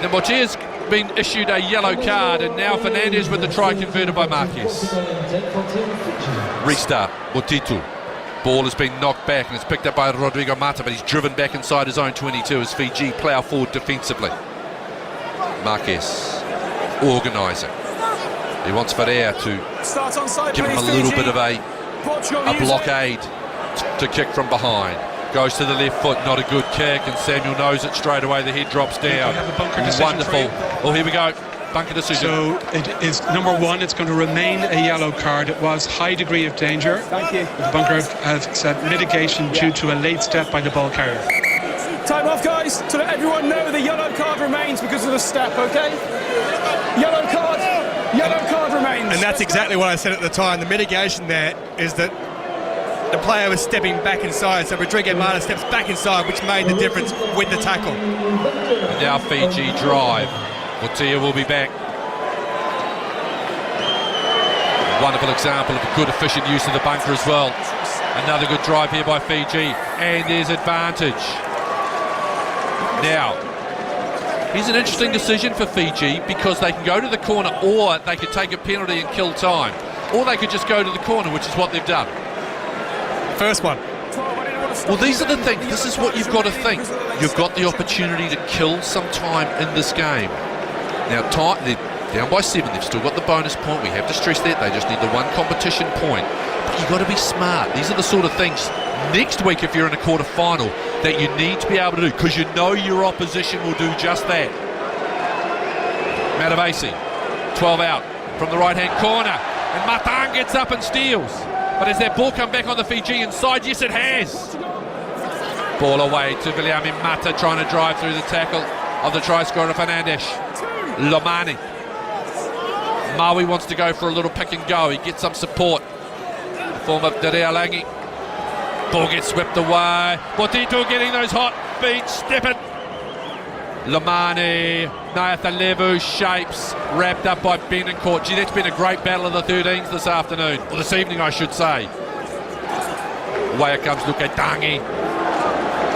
Then Bortia's been issued a yellow card, and now Fernandez with the try converted by Marquez. Restart, Bortito. Ball has been knocked back and it's picked up by Rodrigo Mata, but he's driven back inside his own 22 as Fiji plough forward defensively. Marquez organising. He wants Ferreira to give him a little bit of a blockade to kick from behind. Goes to the left foot, not a good kick, and Samuel knows it straight away. The head drops down. Wonderful. Oh, here we go. Bunker decision. So it is number one. It's going to remain a yellow card. It was high degree of danger. Thank you. The bunker has said mitigation due to a late step by the ball carrier. Time off, guys, to let everyone know the yellow card remains because of the step, okay? Yellow card remains. And that's exactly what I said at the time. The mitigation there is that the player was stepping back inside, so Rodrigo Mata steps back inside, which made the difference with the tackle. And now Fiji drive. Bortia will be back. Wonderful example of a good, efficient use of the bunker as well. Another good drive here by Fiji, and there's advantage. Now, here's an interesting decision for Fiji, because they can go to the corner, or they could take a penalty and kill time, or they could just go to the corner, which is what they've done. First one. Well, these are the things. This is what you've got to think. You've got the opportunity to kill some time in this game. Now, they're down by 7. They've still got the bonus point. We have to stress that. They just need the one competition point. But you've got to be smart. These are the sort of things next week, if you're in a quarter-final, that you need to be able to do, because you know your opposition will do just that. Matavesi, 12 out from the right-hand corner. And Matan gets up and steals. But has that ball come back on the Fijian side? Yes, it has. Ball away to Viliami Mata, trying to drive through the tackle of the try scorer Fernandes. Lomani. Maui wants to go for a little pick and go. He gets some support. In the form of Derealangi. Ball gets swept away. Bortito getting those hot feet, stepping. Lomani, Nathalevu shapes, wrapped up by Benencourt. Gee, that's been a great battle of the 13s this afternoon, or this evening I should say. Away it comes Lukatangi.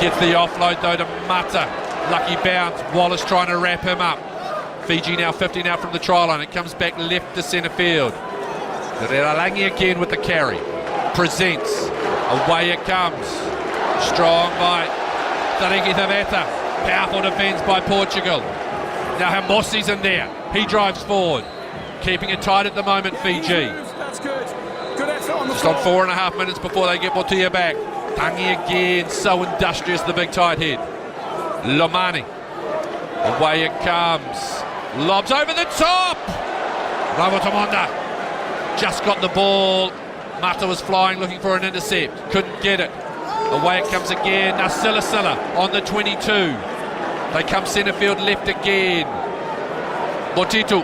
Gets the offload though to Mata. Lucky bounce, Wallace trying to wrap him up. Fiji now 15 out from the try line. It comes back left to centre field. Reralangi again with the carry. Presents. Away it comes. Strong by Tariki Taveta. Powerful defence by Portugal. Now Hamosi's in there. He drives forward. Keeping it tight at the moment, Fiji. That's good. Good effort on the Just on 4.5 minutes before they get Bortia back. Tangi again, so industrious, the big tight head. Lomani. Away it comes. Lobs over the top. Ravotamonda just got the ball. Mata was flying looking for an intercept. Couldn't get it. Away it comes again. Now Silasila on the 22. They come centre field left again. Bortito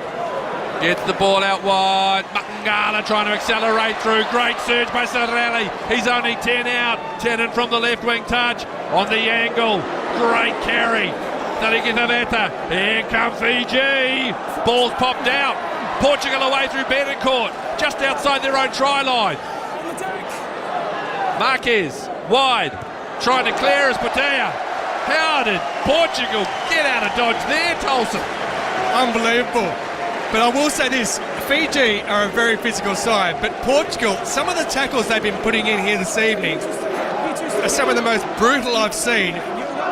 gets the ball out wide. Makangala trying to accelerate through. Great surge by Sarelli. He's only 10 out. 10 in from the left wing touch. On the angle. Great carry. Here come Fiji. Ball's popped out. Portugal away through Benencourt. Just outside their own try line. Marquez. Wide, trying to clear as Patea. How did Portugal get out of dodge there, Tolson? Unbelievable. But I will say this, Fiji are a very physical side, but Portugal, some of the tackles they've been putting in here this evening are some of the most brutal I've seen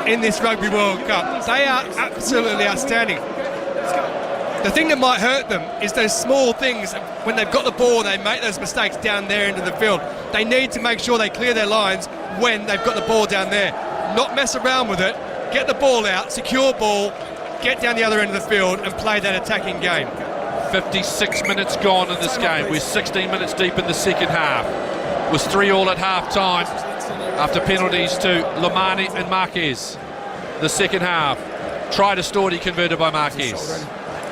in this Rugby World Cup. They are absolutely outstanding. The thing that might hurt them is those small things. When they've got the ball, they make those mistakes down there into the field. They need to make sure they clear their lines when they've got the ball down there. Not mess around with it. Get the ball out, secure ball, get down the other end of the field and play that attacking game. 56 minutes gone in this game. We're 16 minutes deep in the second half. It was 3-3 at half time after penalties to Lomani and Marquez. The second half. Try to Storti converted by Marquez.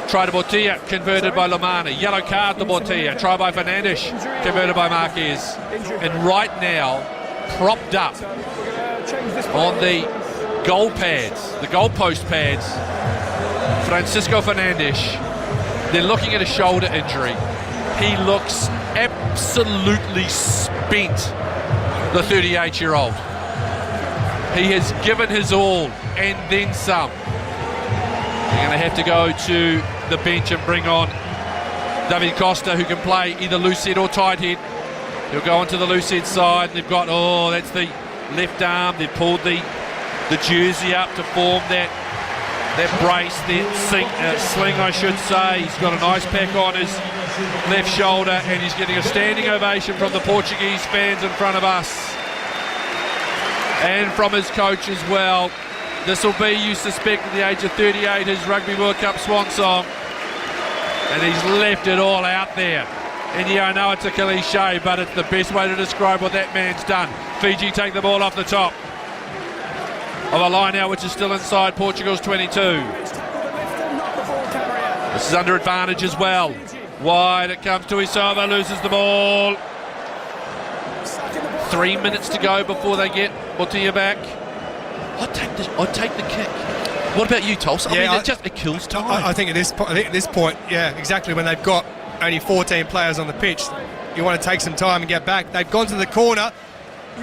Try to Bortia, converted by Lomani. Yellow card to Bortia. Try by Fernandes, converted by Marquez. And right now, propped up on the goal pads, the goalpost pads, Francisco Fernandes. They're looking at a shoulder injury. He looks absolutely spent the 38-year-old. He has given his all and then some. They're going to have to go to the bench and bring on David Costa, who can play either loose head or tight head. He'll go onto the loose head side. They've got, that's the left arm. They've pulled the jersey up to form that brace, that sling, I should say. He's got an ice pack on his left shoulder, and he's getting a standing ovation from the Portuguese fans in front of us, and from his coach as well. This will be, you suspect, at the age of 38, his Rugby World Cup swan song, and he's left it all out there. And yeah, I know it's a cliche, but it's the best way to describe what that man's done. Fiji take the ball off the top of a line out which is still inside Portugal's 22. This is under advantage as well. Wide it comes to Isova, loses the ball. 3 minutes to go before they get Botia back. I'd take the kick. What about you, Tulsa? It kills time. I think at this point, yeah, exactly, when they've got only 14 players on the pitch, you want to take some time and get back. They've gone to the corner.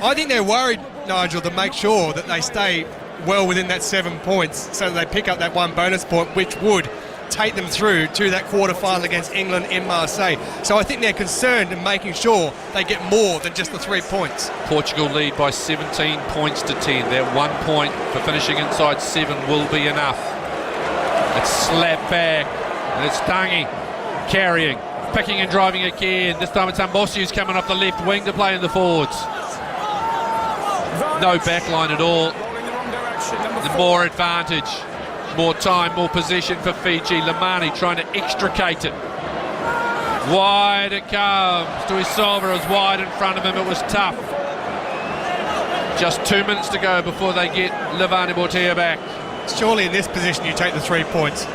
I think they're worried, Nigel, to make sure that they stay well within that 7 points so that they pick up that one bonus point, which would take them through to that quarter-final against England in Marseille. So I think they're concerned in making sure they get more than just the 3 points. Portugal lead by 17 points to 10. That 1 point for finishing inside 7 will be enough. It's slapped back, and it's Tangi carrying, picking and driving again. This time it's Ambosi who's coming off the left wing to play in the forwards. No backline at all. The more advantage, more time, more possession for Fiji. Lamani trying to extricate it. Wide it comes to Isova. It was wide in front of him. It was tough. Just 2 minutes to go before they get Levani Botia back. Surely in this position you take the 3 points.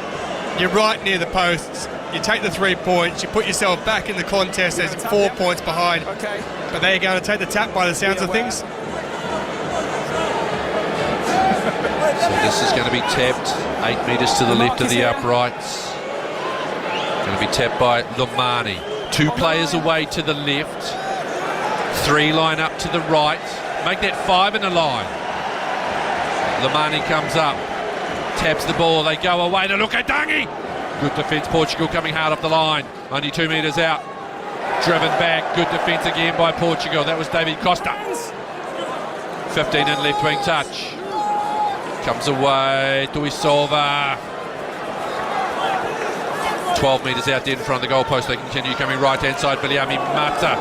You're right near the posts. You take the 3 points. You put yourself back in the contest as 4 points behind. But they're going to take the tap by the sounds of things. So this is going to be tapped 8 metres to the left of the uprights. Going to be tapped by Lomani. 2 players away to the left. 3 line up to the right. Make that 5 in a line. Lomani comes up. Taps the ball. They go away to look at Dangi. Good defence. Portugal coming hard off the line. Only 2 metres out. Driven back. Good defence again by Portugal. That was David Costa. 15 in left wing touch. Comes away to Isova. 12 metres out dead in front of the goalpost. They continue coming right hand side. Biliami Mata.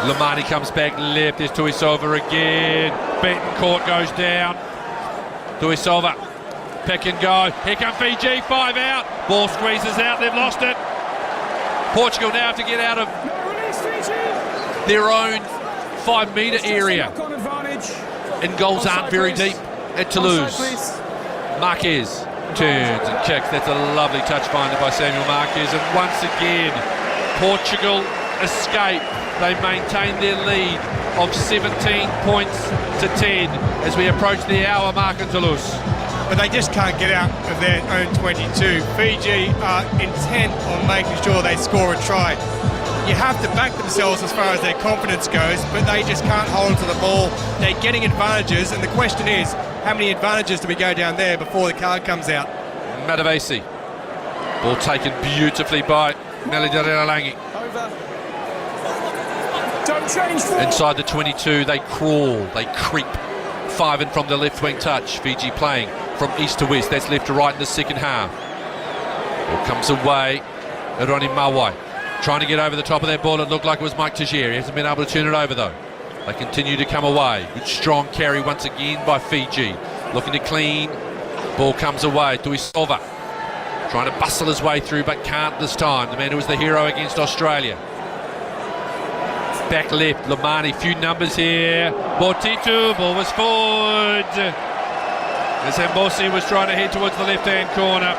Lamani comes back left. There's Tuisova again. Betancourt goes down. Tuisova. Pick and go. Here come Fiji. 5 out. Ball squeezes out. They've lost it. Portugal now have to get out of their own 5 metre area. And goals aren't very deep at Toulouse. Marquez turns and kicks. That's a lovely touch finder by Samuel Marquez. And once again, Portugal escape. They maintain their lead of 17 points to 10 as we approach the hour mark in Toulouse. But they just can't get out of their own 22. Fiji are intent on making sure they score a try. You have to back themselves as far as their confidence goes, but they just can't hold to the ball. They're getting advantages, and the question is, how many advantages do we go down there before the card comes out? Matavesi. Ball taken beautifully by Melidaralangi. Inside the 22, they crawl, they creep. 5 in from the left wing touch. Fiji playing from east to west. That's left to right in the second half. Ball comes away. Ironi Mawai trying to get over the top of that ball. It looked like it was Mike Tajiri. He hasn't been able to turn it over though. They continue to come away. Good strong carry once again by Fiji. Looking to clean. Ball comes away. Tuisova trying to bustle his way through but can't this time. The man who was the hero against Australia. Back left, Lomani, few numbers here. Botitu, ball was forward. As Ambosi was trying to head towards the left-hand corner.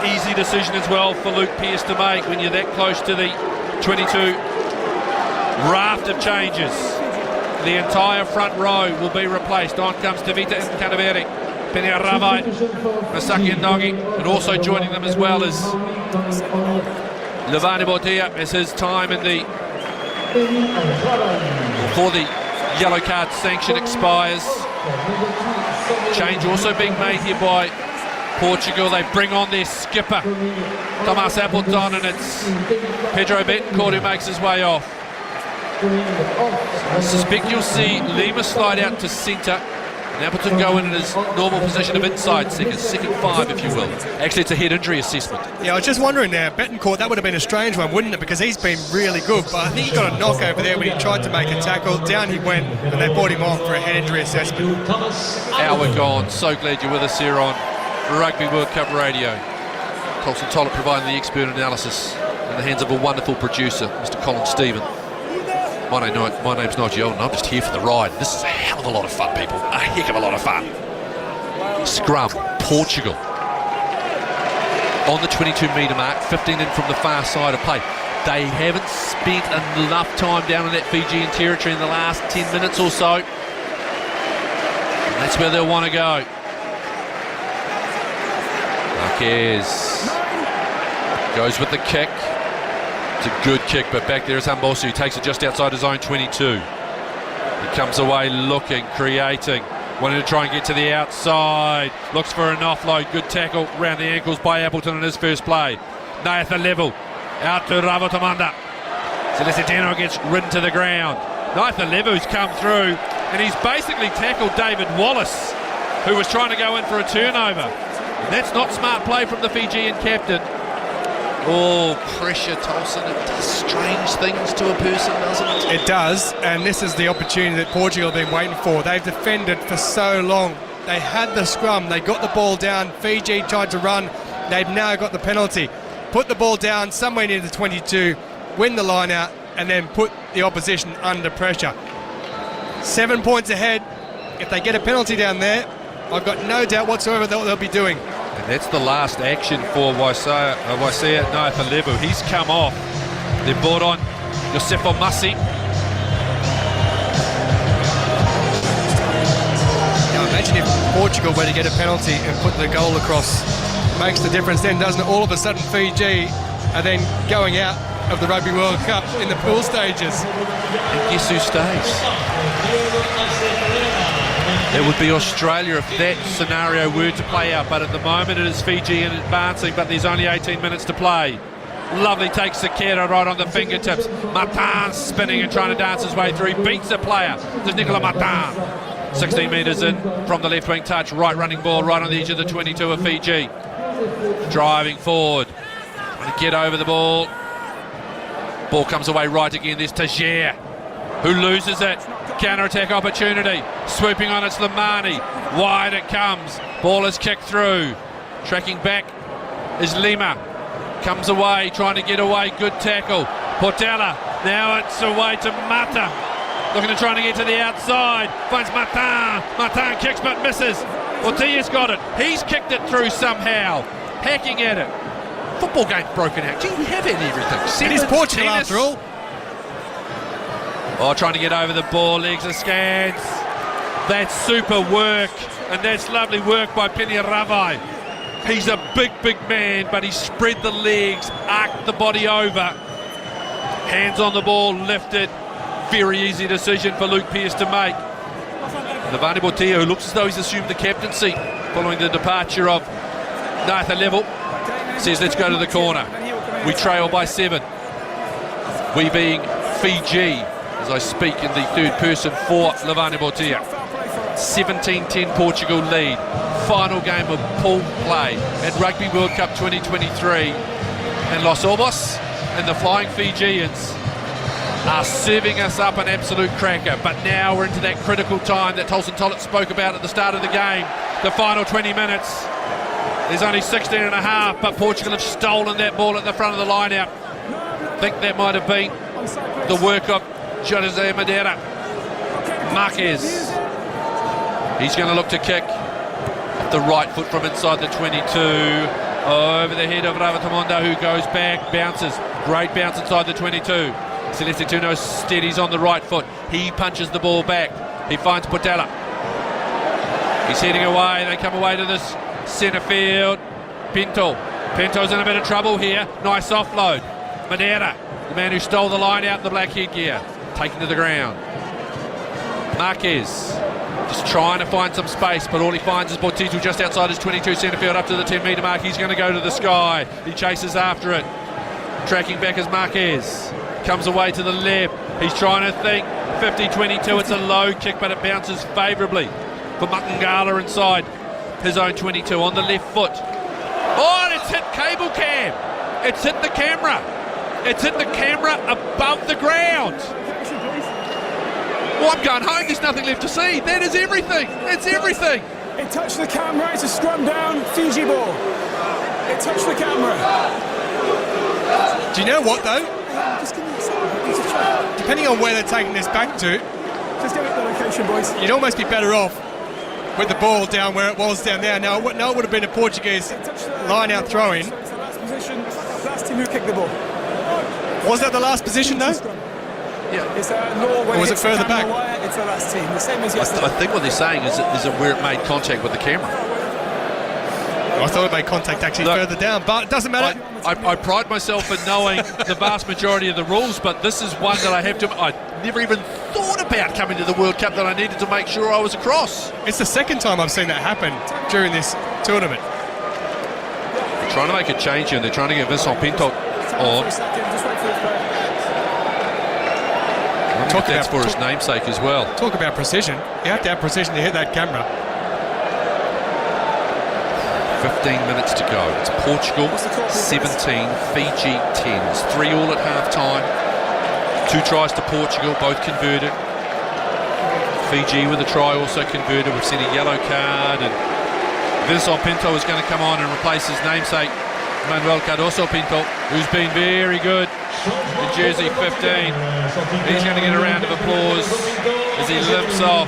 Easy decision as well for Luke Pearce to make when you're that close to the 22. Raft of changes. The entire front row will be replaced. On comes Tavita and Canaveri. Penia Ravai, Masaki and Nogi, and also joining them as well as Levani Botia as his time in the Before the yellow card sanction expires, change also being made here by Portugal. They bring on their skipper, Thomas Appleton, and it's Pedro Betancourt who makes his way off. I suspect you'll see Lima slide out to centre and Appleton go in his normal position of inside second five, if you will. Actually, it's a head injury assessment. Yeah, I was just wondering there, Betancourt, that would have been a strange one, wouldn't it? Because he's been really good, but I think he got a knock over there when he tried to make a tackle. Down he went, and they brought him off for a head injury assessment. Hour gone. So glad you're with us here on Rugby World Cup Radio. Colson Tollett providing the expert analysis in the hands of a wonderful producer, Mr. Colin Stephen. My name's Nigel, and I'm just here for the ride. This is a hell of a lot of fun, people. A heck of a lot of fun. Scrum, Portugal. On the 22-metre mark, 15 in from the far side of play. They haven't spent enough time down in that Fijian territory in the last 10 minutes or so. And that's where they'll want to go. Marquez goes with the kick. It's a good kick, but back there is Hambosu, who takes it just outside his own 22. He comes away looking, creating, wanting to try and get to the outside. Looks for an offload. Good tackle round the ankles by Appleton in his first play. Nathan Level out to Ravatamanda. Celestino gets ridden to the ground. Nathan Level's come through, and he's basically tackled David Wallace, who was trying to go in for a turnover. And that's not smart play from the Fijian captain. Oh, pressure, Tolson. It does strange things to a person, doesn't it? It does, and this is the opportunity that Portugal have been waiting for. They've defended for so long. They had the scrum, they got the ball down, Fiji tried to run, they've now got the penalty. Put the ball down somewhere near the 22, win the line out, and then put the opposition under pressure. 7 points ahead. If they get a penalty down there, I've got no doubt whatsoever that they'll be doing. And that's the last action for Waisea Naifalevu. He's come off. They've brought on Josefo Masi. Now imagine if Portugal were to get a penalty and put the goal across. Makes the difference then, doesn't it? All of a sudden Fiji are then going out of the Rugby World Cup in the pool stages. And guess who stays? It would be Australia if that scenario were to play out, but at the moment it is Fiji and advancing, but there's only 18 minutes to play. Lovely takes Sakira right on the fingertips. Matan spinning and trying to dance his way through. He beats the player. There's Nicola Matan. 16 metres in from the left wing touch. Right running ball right on the edge of the 22 of Fiji. Driving forward. Trying to get over the ball. Ball comes away right again. There's Tajer, who loses it. Counter-attack opportunity. Swooping on, it's Limani. Wide it comes. Ball is kicked through. Tracking back is Lima. Comes away, trying to get away. Good tackle. Portela. Now it's away to Mata. Looking to try to get to the outside. Finds Matan. Matan kicks but misses. Ortilla's got it. He's kicked it through somehow. Hacking at it. Football game's broken out. Gee, we have had everything. It is Portugal tennis. after all. Oh, trying to get over the ball, legs askance. That's super work, and that's lovely work by Peña-Ravai. He's a big man, but he spread the legs, arced the body over. Hands on the ball, lifted. Very easy decision for Luke Pearce to make. Navani Botia, who looks as though he's assumed the captaincy following the departure of Nathan Level, says let's go to the corner. We trail by 7. We being Fiji, as I speak in the third person for Levani Botia. 17-10 Portugal lead. Final game of pool play at Rugby World Cup 2023. And Los Obos and the Flying Fijians are serving us up an absolute cracker. But now we're into that critical time that Tolson Tollett spoke about at the start of the game. The final 20 minutes. There's only 16 and a half, but Portugal have stolen that ball at the front of the line-out. I think that might have been the work of Jose Madeira. Marquez. He's going to look to kick off the right foot from inside the 22. Over the head of Ravatamonda, who goes back, bounces. Great bounce inside the 22. Celestino steadies on the right foot. He punches the ball back. He finds Portela. He's heading away. They come away to this centre field. Pinto's in a bit of trouble here. Nice offload. Madeira, the man who stole the line out in the black headgear, taken to the ground. Marquez just trying to find some space, but all he finds is Bortito just outside his 22 centre field up to the 10 metre mark. He's going to go to the sky. He chases after it. Tracking back as Marquez. Comes away to the left. He's trying to think. 50-22, it's a low kick, but it bounces favourably for Mutangala inside his own 22 on the left foot. Oh, and it's hit cable cam. It's hit the camera. It's hit the camera above the ground. Well, I'm going home. There's nothing left to see. That is everything. It's everything. It touched the camera. It's a scrum down. Fiji ball. It touched the camera. Do you know what, though? Depending on where they're taking this back to, Just give it the location, boys. you'd almost be better off with the ball down where it was down there. Now, it would have been a Portuguese line-out throw-in. So it's the last position. Last team who kicked the ball. Was that the last position, though? Yeah. It's Norway. Or was it further back? It's the last team. The same as yesterday. I think what they're saying is it where it made contact with the camera. I thought it made contact actually further down, but it doesn't matter. I pride myself in knowing the vast majority of the rules, but this is one that I never even thought about coming to the World Cup that I needed to make sure I was across. It's the second time I've seen that happen during this tournament. They're trying to make a change here, and they're trying to get Vincent Pinto on. That's for his namesake as well. Talk about precision. You have to have precision to hit that camera. 15 minutes to go. It's Portugal 17, Fiji 10s. 3-3 at half-time. 2 tries to Portugal, both converted. Fiji with a try also converted. We've seen a yellow card, and Vincent Pinto is going to come on and replace his namesake, Manuel Cardoso Pinto, who's been very good in jersey 15. He's going to get a round of applause as he limps off.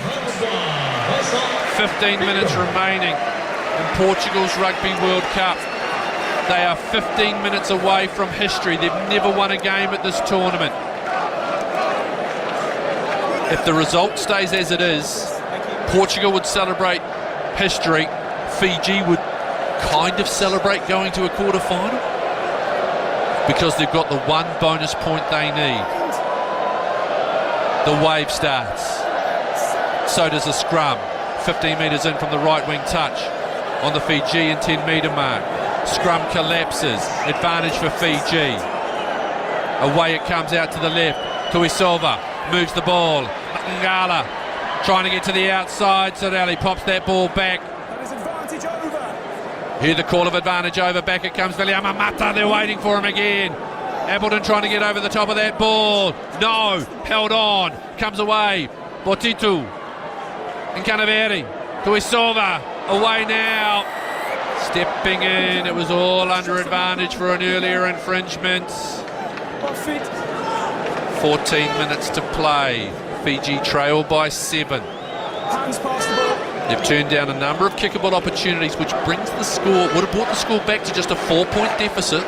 15 minutes remaining in Portugal's Rugby World Cup. They are 15 minutes away from history. They've never won a game at this tournament. If the result stays as it is, Portugal would celebrate history. Fiji would kind of celebrate going to a quarter-final because they've got the one bonus point they need. The wave starts. So does a scrum. 15 metres in from the right wing touch on the Fijian 10 metre mark. Scrum collapses. Advantage for Fiji. Away it comes out to the left. Tuisova moves the ball. Ngala trying to get to the outside. Sorelli pops that ball back. Here the call of advantage over. Back it comes Viliama Mata. They're waiting for him again. Appleton trying to get over the top of that ball. No. Held on. Comes away. Bortito. And Canaveri. Tuisova. Away now. Stepping in. It was all under advantage for an earlier infringement. 14 minutes to play. Fiji trail by 7. Hands past the ball. They've turned down a number of kickable opportunities, which brings the score, would have brought the score back to just a 4-point deficit.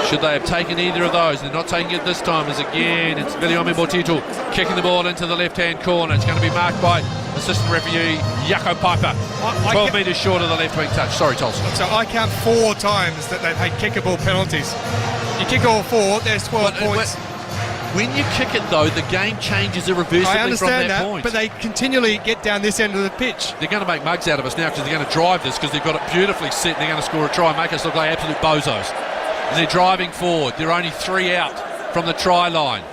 Should they have taken either of those? They're not taking it this time, as again it's Viliame Bortito kicking the ball into the left-hand corner. It's going to be marked by assistant referee Jaco Piper. 12 metres short of the left-wing touch. Sorry, Tolson. So I count 4 times that they've had kickable penalties. You kick all 4, there's 12 points. When you kick it, though, the game changes irreversibly I understand from that that point. but they continually get down this end of the pitch. They're going to make mugs out of us now because they're going to drive this because they've got it beautifully set and they're going to score a try and make us look like absolute bozos. And they're driving forward. They're only 3 out from the try line.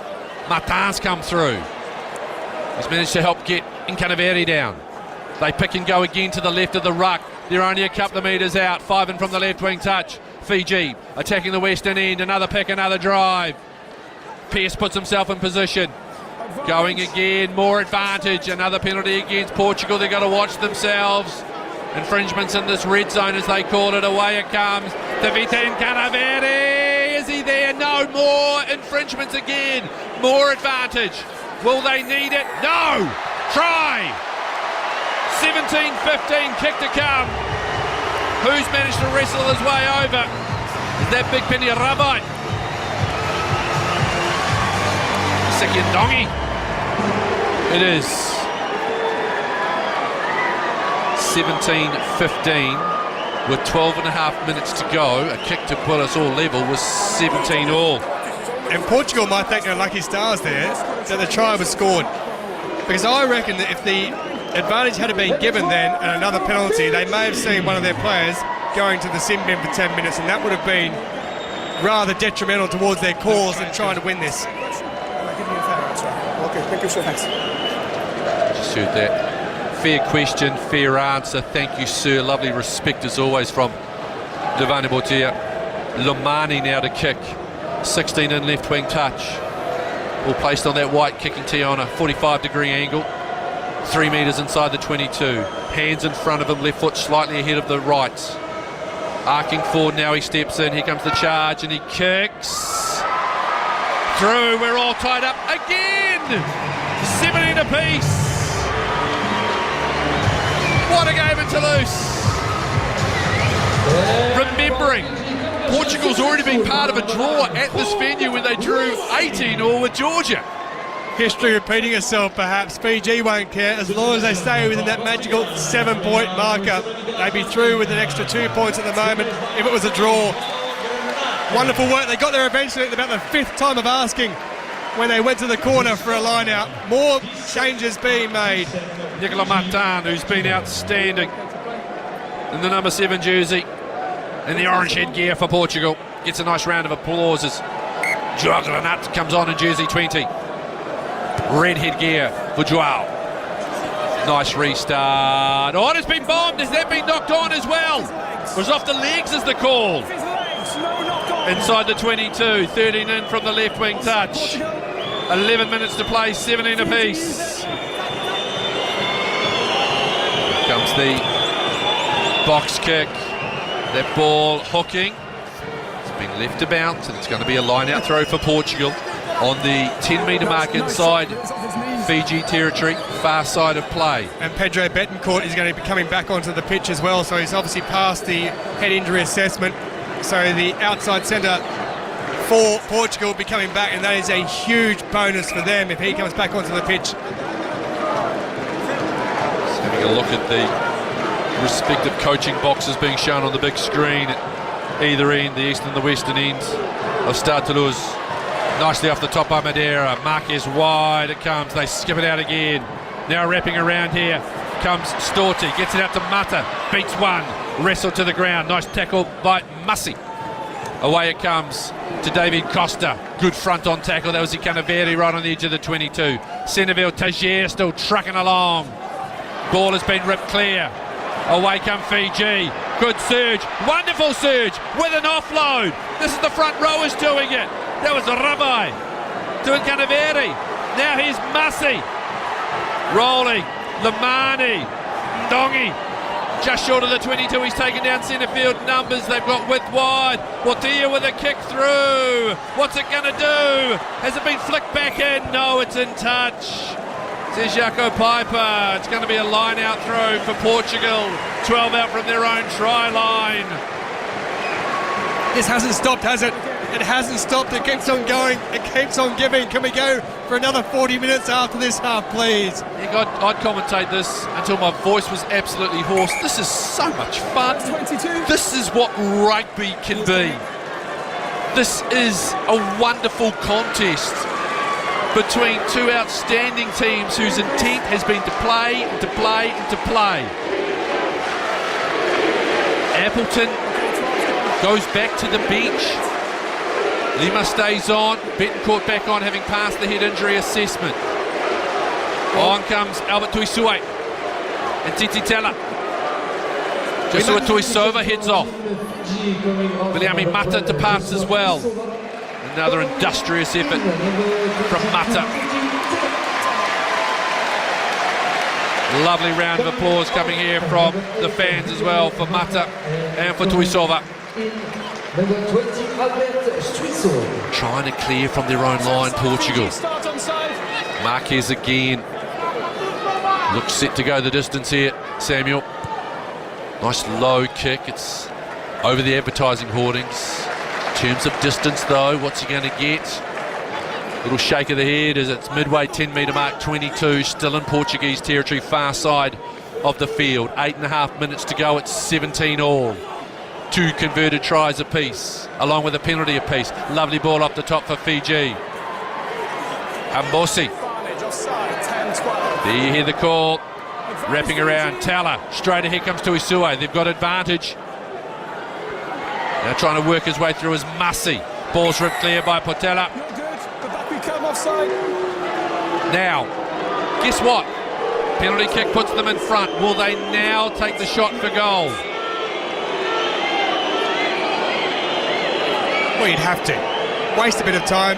Martin's come through. He's managed to help get Incanaveri down. They pick and go again to the left of the ruck. They're only a couple of metres out. 5 in from the left wing touch. Fiji attacking the western end. Another pick, another drive. Pearce puts himself in position. Going again, more advantage. Another penalty against Portugal. They've got to watch themselves. Infringements in this red zone as they call it. Away it comes. Davide Canaveri. Is he there? No. More infringements again. More advantage. Will they need it? No. Try. 17-15. Kick to come. Who's managed to wrestle his way over? Is that Big Penny Rabbi? Sekiendongi. It is 17-15. with 12 and a half minutes to go, a kick to put us all level was 17 all. And Portugal might thank their lucky stars there that the try was scored. Because I reckon that if the advantage had been given then and another penalty, they may have seen one of their players going to the sin bin for 10 minutes, and that would have been rather detrimental towards their cause in trying to win this. Okay, thank you, sir. Thanks. Just heard that. Fair question, fair answer. Thank you, sir. Lovely respect as always from Devane Botia. Lomani now to kick. 16 in left wing touch. All placed on that white kicking tee on a 45-degree angle. 3 metres inside the 22. Hands in front of him, left foot slightly ahead of the right. Arcing forward now, he steps in. Here comes the charge and he kicks. Through, we're all tied up again. 17 apiece. What a game in Toulouse. Remembering, Portugal's already been part of a draw at this venue when they drew 18-all with Georgia. History repeating itself, perhaps. Fiji won't care as long as they stay within that magical 7-point marker. They'd be through with an extra 2 points at the moment if it was a draw. Wonderful work. They got there eventually at about the 5th time of asking when they went to the corner for a line out. More changes being made. Nicola Martin, who's been outstanding in the number 7 jersey in the orange headgear for Portugal, gets a nice round of applause as Joao Granat comes on in jersey 20. Red headgear for Joao. Nice restart. Oh, it's been bombed. Has that been knocked on as well? It was off the legs is the call. Inside the 22, 13 in from the left wing touch. 11 minutes to play, 17 apiece. Comes the box kick. That ball hooking. It's been left to bounce and it's going to be a line-out throw for Portugal on the 10-metre mark inside Fiji territory, far side of play. And Pedro Betancourt is going to be coming back onto the pitch as well, so he's obviously passed the head injury assessment. So the outside centre for Portugal will be coming back, and that is a huge bonus for them if he comes back onto the pitch. Just having a look at the respective coaching boxes being shown on the big screen at either end, the east and the western ends of Stade Toulouse. Nicely off the top by Madeira. Marquez wide, it comes, they skip it out again. Now wrapping around here comes Storti, gets it out to Mata, beats one, wrestled to the ground, nice tackle by Mussy. Away it comes to David Costa, good front on tackle, that was Icanaveri right on the edge of the 22. Centerville, Tagier still trucking along. Ball has been ripped clear. Away come Fiji, good surge, wonderful surge with an offload. This is the front rowers doing it. That was Rabbi to Icanaveri. Now here's Mussy. Rolling, Lamani, Ndongi, just short of the 22, he's taken down centre field numbers, they've got width wide. Watia with a kick through, what's it going to do? Has it been flicked back in? No, it's in touch. Says Jaco Piper, it's going to be a line out throw for Portugal, 12 out from their own try line. This hasn't stopped, has it? It hasn't stopped, it keeps on going, it keeps on giving. Can we go for another 40 minutes after this half, please? I'd commentate this until my voice was absolutely hoarse. This is so much fun. 22. This is what rugby can be. This is a wonderful contest between two outstanding teams whose intent has been to play, to play, and to play. Appleton goes back to the bench. Lima stays on, Betancourt back on, having passed the head injury assessment. On comes Albert Tuisue and Tititella. Joshua Tuisova heads off. Viliami Mata to pass as well. Another industrious effort from Mata. Lovely round of applause coming here from the fans as well for Mata and for Tuisova. Trying to clear from their own line, Portugal. Marquez again. Looks set to go the distance here, Samuel. Nice low kick. It's over the advertising hoardings. In terms of distance though, what's he going to get? Little shake of the head as it's midway 10-metre mark, 22, still in Portuguese territory, far side of the field. 8.5 minutes to go, it's 17 all. 2 converted tries apiece, along with a penalty apiece. Lovely ball up the top for Fiji. Hambosi. There you hear the call. Wrapping around. Tala. Straight ahead comes to Isue. They've got advantage. Now trying to work his way through is Masi. Ball's ripped clear by Portela. Now, guess what? Penalty kick puts them in front. Will they now take the shot for goal? Well, you'd have to. Waste a bit of time.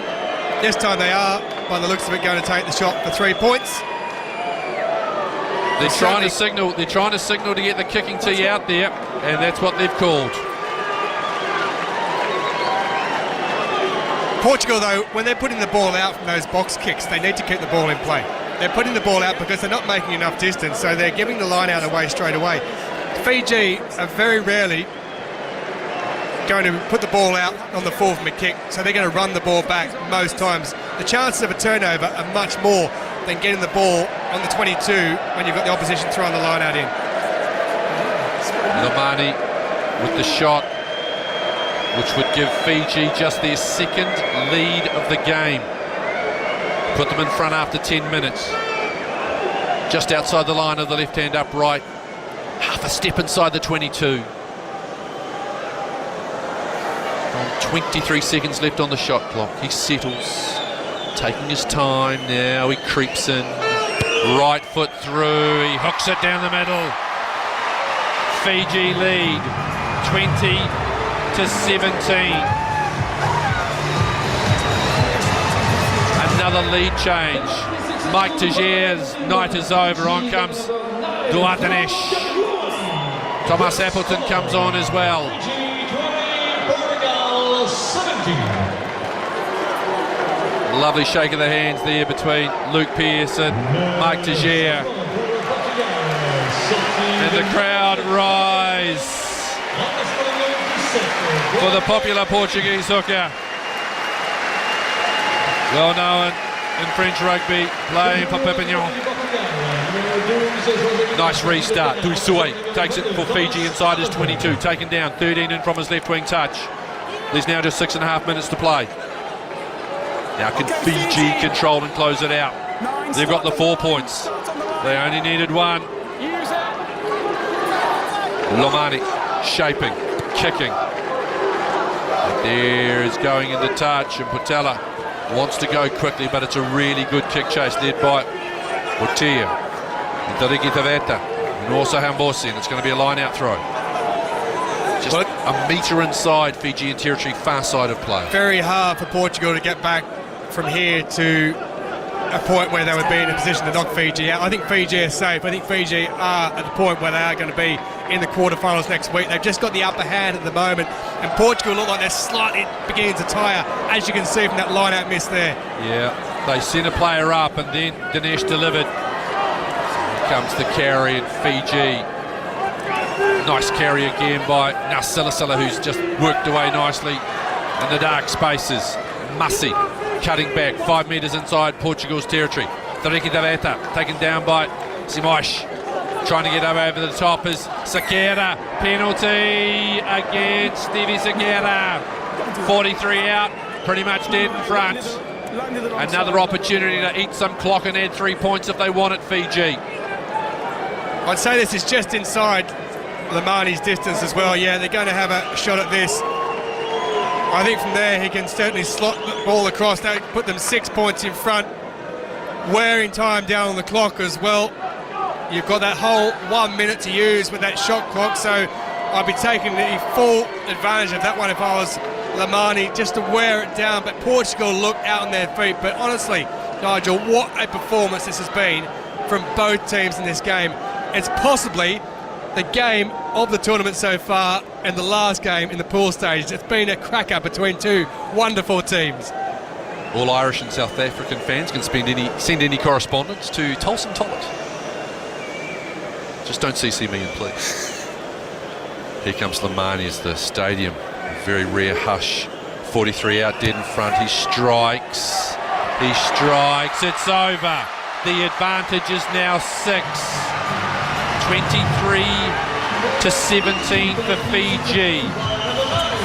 This time they are, by the looks of it, going to take the shot for 3 points. They're trying to signal to get the kicking tee out there, and that's what they've called. Portugal, though, when they're putting the ball out from those box kicks, they need to keep the ball in play. They're putting the ball out because they're not making enough distance, so they're giving the line out away straight away. Fiji are very rarely going to put the ball out on the fall from a kick, so they're going to run the ball back most times. The chances of a turnover are much more than getting the ball on the 22 when you've got the opposition throwing the line out in. Lomani with the shot, which would give Fiji just their second lead of the game. Put them in front after 10 minutes. Just outside the line of the left-hand upright. Half a step inside the 22. 23 seconds left on the shot clock. He settles, taking his time now. He creeps in, right foot through. He hooks it down the middle. Fiji lead 20-17. Another lead change. Mike Tejier's night is over. On comes Duartanesh. Thomas Appleton comes on as well. Lovely shake of the hands there between Luke Pearce and Mike Tejier. And the crowd rise for the popular Portuguese hooker. Well known in French rugby, playing for Perpignan. Nice restart. Duisue takes it for Fiji inside his 22. Taken down, 13 in from his left wing touch. There's now just 6.5 minutes to play. Now can Fiji control and close it out? They've got the 4 points. They only needed 1. Lomani shaping, kicking. But there is going into touch, and Portela wants to go quickly, but it's a really good kick chase led by Otia, Dariki Taveta, and also Hambosi, and it's going to be a line-out throw. Just a metre inside Fijian territory, far side of play. Very hard for Portugal to get back from here to a point where they would be in a position to knock Fiji out. I think Fiji are safe. I think Fiji are at the point where they are going to be in the quarterfinals next week. They've just got the upper hand at the moment, and Portugal look like they're slightly beginning to tire, as you can see from that line-out miss there. Yeah, they sent a player up, and then Dinesh delivered. Here comes the carry in Fiji. Nice carry again by Nasilasala, who's just worked away nicely in the dark spaces. Masi cutting back 5 metres inside Portugal's territory. Dariki Taveta taken down by Simosh. Trying to get over the top is Sakera. Penalty against Stevie Sakera. 43 out, pretty much dead in front. Another opportunity to eat some clock and add 3 points if they want it, Fiji. I'd say this is just inside Lomani's distance as well. Yeah, they're going to have a shot at this. I think from there he can certainly slot the ball across. That would put them 6 points in front. Wearing time down on the clock as well. You've got that whole 1 minute to use with that shot clock, so I'd be taking the full advantage of that one if I was Lomani, just to wear it down. But Portugal look out on their feet. But honestly, Nigel, what a performance this has been from both teams in this game. It's possibly the game of the tournament so far and the last game in the pool stage. It's been a cracker between two wonderful teams. All Irish and South African fans can send any correspondence to Tolson Tollett. Just don't CC me in, please. Here comes Lomani as the stadium. A very rare hush. 43 out, dead in front. He strikes. It's over. The advantage is now 6. 23 to 17 for Fiji.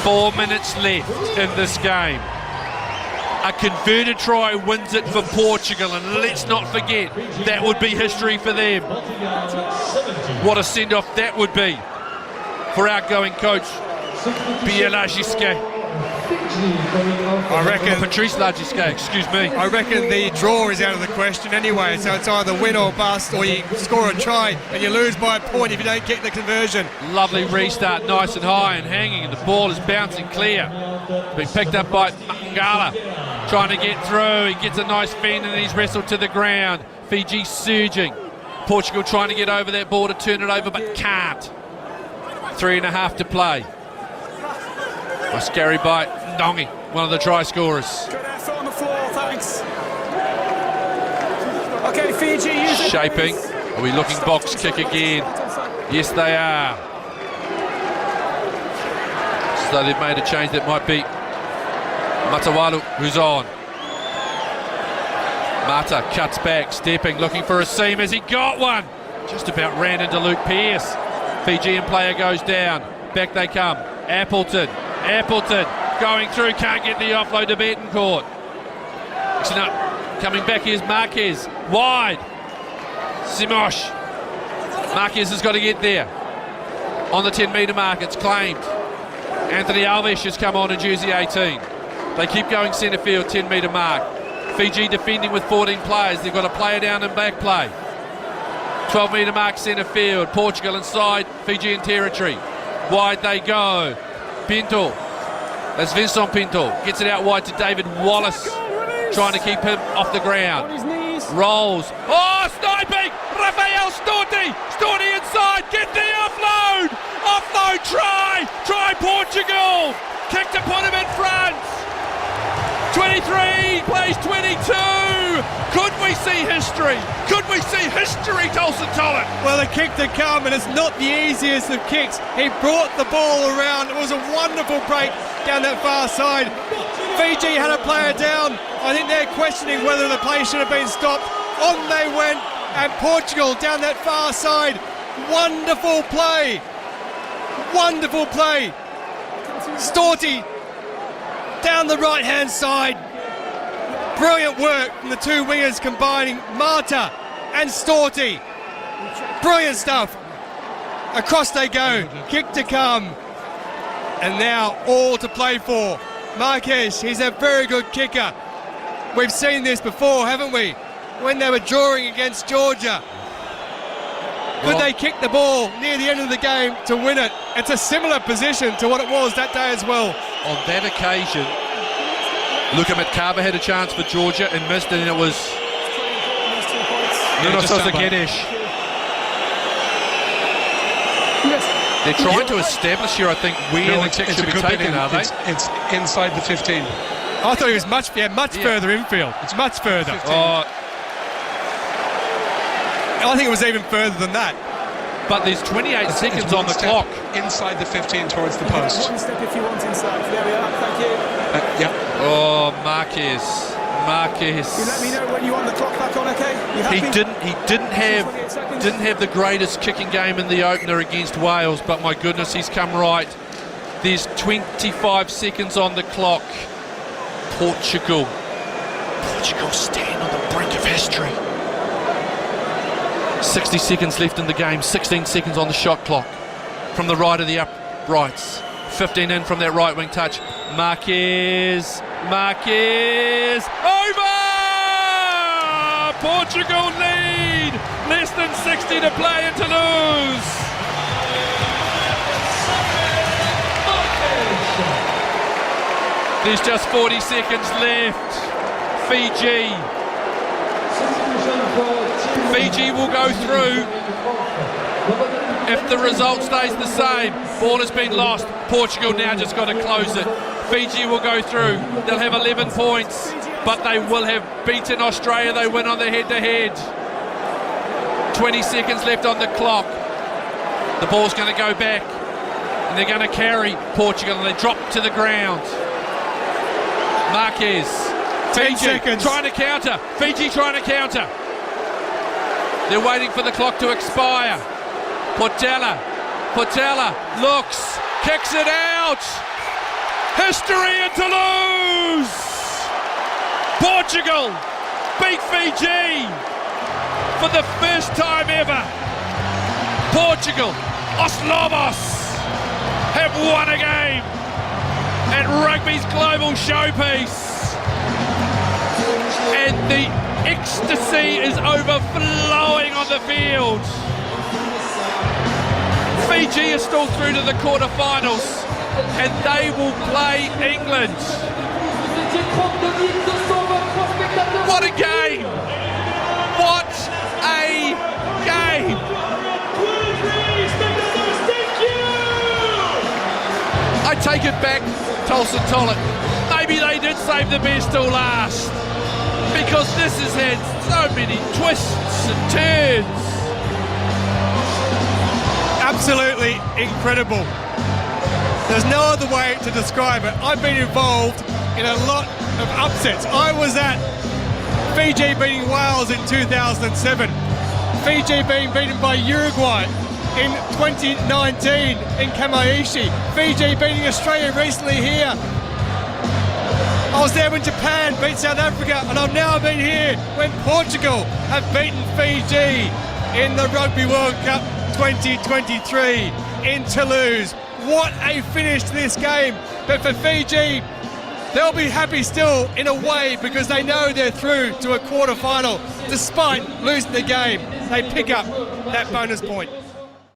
4 minutes left in this game. A converted try wins it for Portugal, and let's not forget, that would be history for them. What a send-off that would be for outgoing coach Bielagiske. I reckon Patrice Lagiske, excuse me. I reckon the draw is out of the question anyway, so it's either win or bust, or you score a try and you lose by a point if you don't get the conversion. Lovely restart, nice and high and hanging, and the ball is bouncing clear. Been picked up by Mangala, trying to get through. He gets a nice fend and he's wrestled to the ground. Fiji surging. Portugal trying to get over that ball to turn it over, but can't. 3.5 to play. Nice carry by Ndongi, one of the try scorers. Good effort on the floor, thanks. Okay, Fiji, use it. Shaping. Are we looking box kick again? Yes, they are. So they've made a change. That might be Matawalu, who's on. Mata cuts back, stepping, looking for a seam. Has he got one? Just about ran into Luke Pearce. Fijian player goes down. Back they come. Appleton going through, can't get the offload to Betancourt. Coming back is Marquez, wide. Simosh. Marquez has got to get there. On the 10-metre mark, it's claimed. Anthony Alves has come on in jersey 18. They keep going centre field, 10-metre mark. Fiji defending with 14 players. They've got a player down in back play. 12-metre mark centre field. Portugal inside Fijian territory. Wide they go. Pinto, that's Vincent Pinto, gets it out wide to David Wallace, trying to keep him off the ground. Rolls. Oh, sniping! Rafael Storti! Storti inside, get the offload! Offload try! Try Portugal! Kick to put him in front! 23 plays 22! Could we see history? Could we see history, Tolson Tollett? Well, the kick to come, and it's not the easiest of kicks. He brought the ball around. It was a wonderful break down that far side. Fiji had a player down. I think they're questioning whether the play should have been stopped. On they went, and Portugal down that far side. Wonderful play. Wonderful play. Storti down the right-hand side. Brilliant work from the two wingers combining Mata and Storti. Brilliant stuff. Across they go. Kick to come. And now all to play for. Marquez, he's a very good kicker. We've seen this before, haven't we? When they were drawing against Georgia. Could they kick the ball near the end of the game to win it? It's a similar position to what it was that day as well. On that occasion, Luka Matkaba had a chance for Georgia and missed it, and it was Nuno Sosa-Guedes. They're trying to establish here, I think, where the kick should be taken, are they? It's inside the 15. I thought he was much further infield. It's much further. I think it was even further than that. But there's 28 seconds on the clock. Inside the 15 towards the post. One step if you want inside. There we are. Thank you. Yeah. Oh, Marquez. You let me know when you want the clock back on, okay? He didn't have the greatest kicking game in the opener against Wales, but my goodness, he's come right. There's 25 seconds on the clock. Portugal stand on the brink of history. 60 seconds left in the game, 16 seconds on the shot clock. From the right of the uprights, 15 in from that right wing touch. Marquez, over! Portugal lead, less than 60 to play and to lose. There's just 40 seconds left. Fiji will go through if the result stays the same. Ball has been lost. Portugal now just got to close it. Fiji will go through. They'll have 11 points, but they will have beaten Australia. They win on the head-to-head. 20 seconds left on the clock. The ball's going to go back, and they're going to carry Portugal, and they drop to the ground. Marquez. 10 seconds. Trying to counter. Fiji trying to counter. They're waiting for the clock to expire. Portela Patella looks, kicks it out. History in Toulouse. Portugal beat Fiji for the first time ever. Portugal, Os Lobos, have won a game at rugby's global showpiece. And the ecstasy is overflowing on the field. Fiji is still through to the quarterfinals and they will play England. What a game! What a game! I take it back, Tolson Tollett. Maybe they did save the best till last, because this has had so many twists and turns. Absolutely incredible. There's no other way to describe it. I've been involved in a lot of upsets. I was at Fiji beating Wales in 2007. Fiji being beaten by Uruguay in 2019 in Kamaishi. Fiji beating Australia recently here. I was there when Japan beat South Africa, and I've now been here when Portugal have beaten Fiji in the Rugby World Cup 2023 in Toulouse. What a finish to this game. But for Fiji, they'll be happy still in a way, because they know they're through to a quarter final. Despite losing the game, they pick up that bonus point.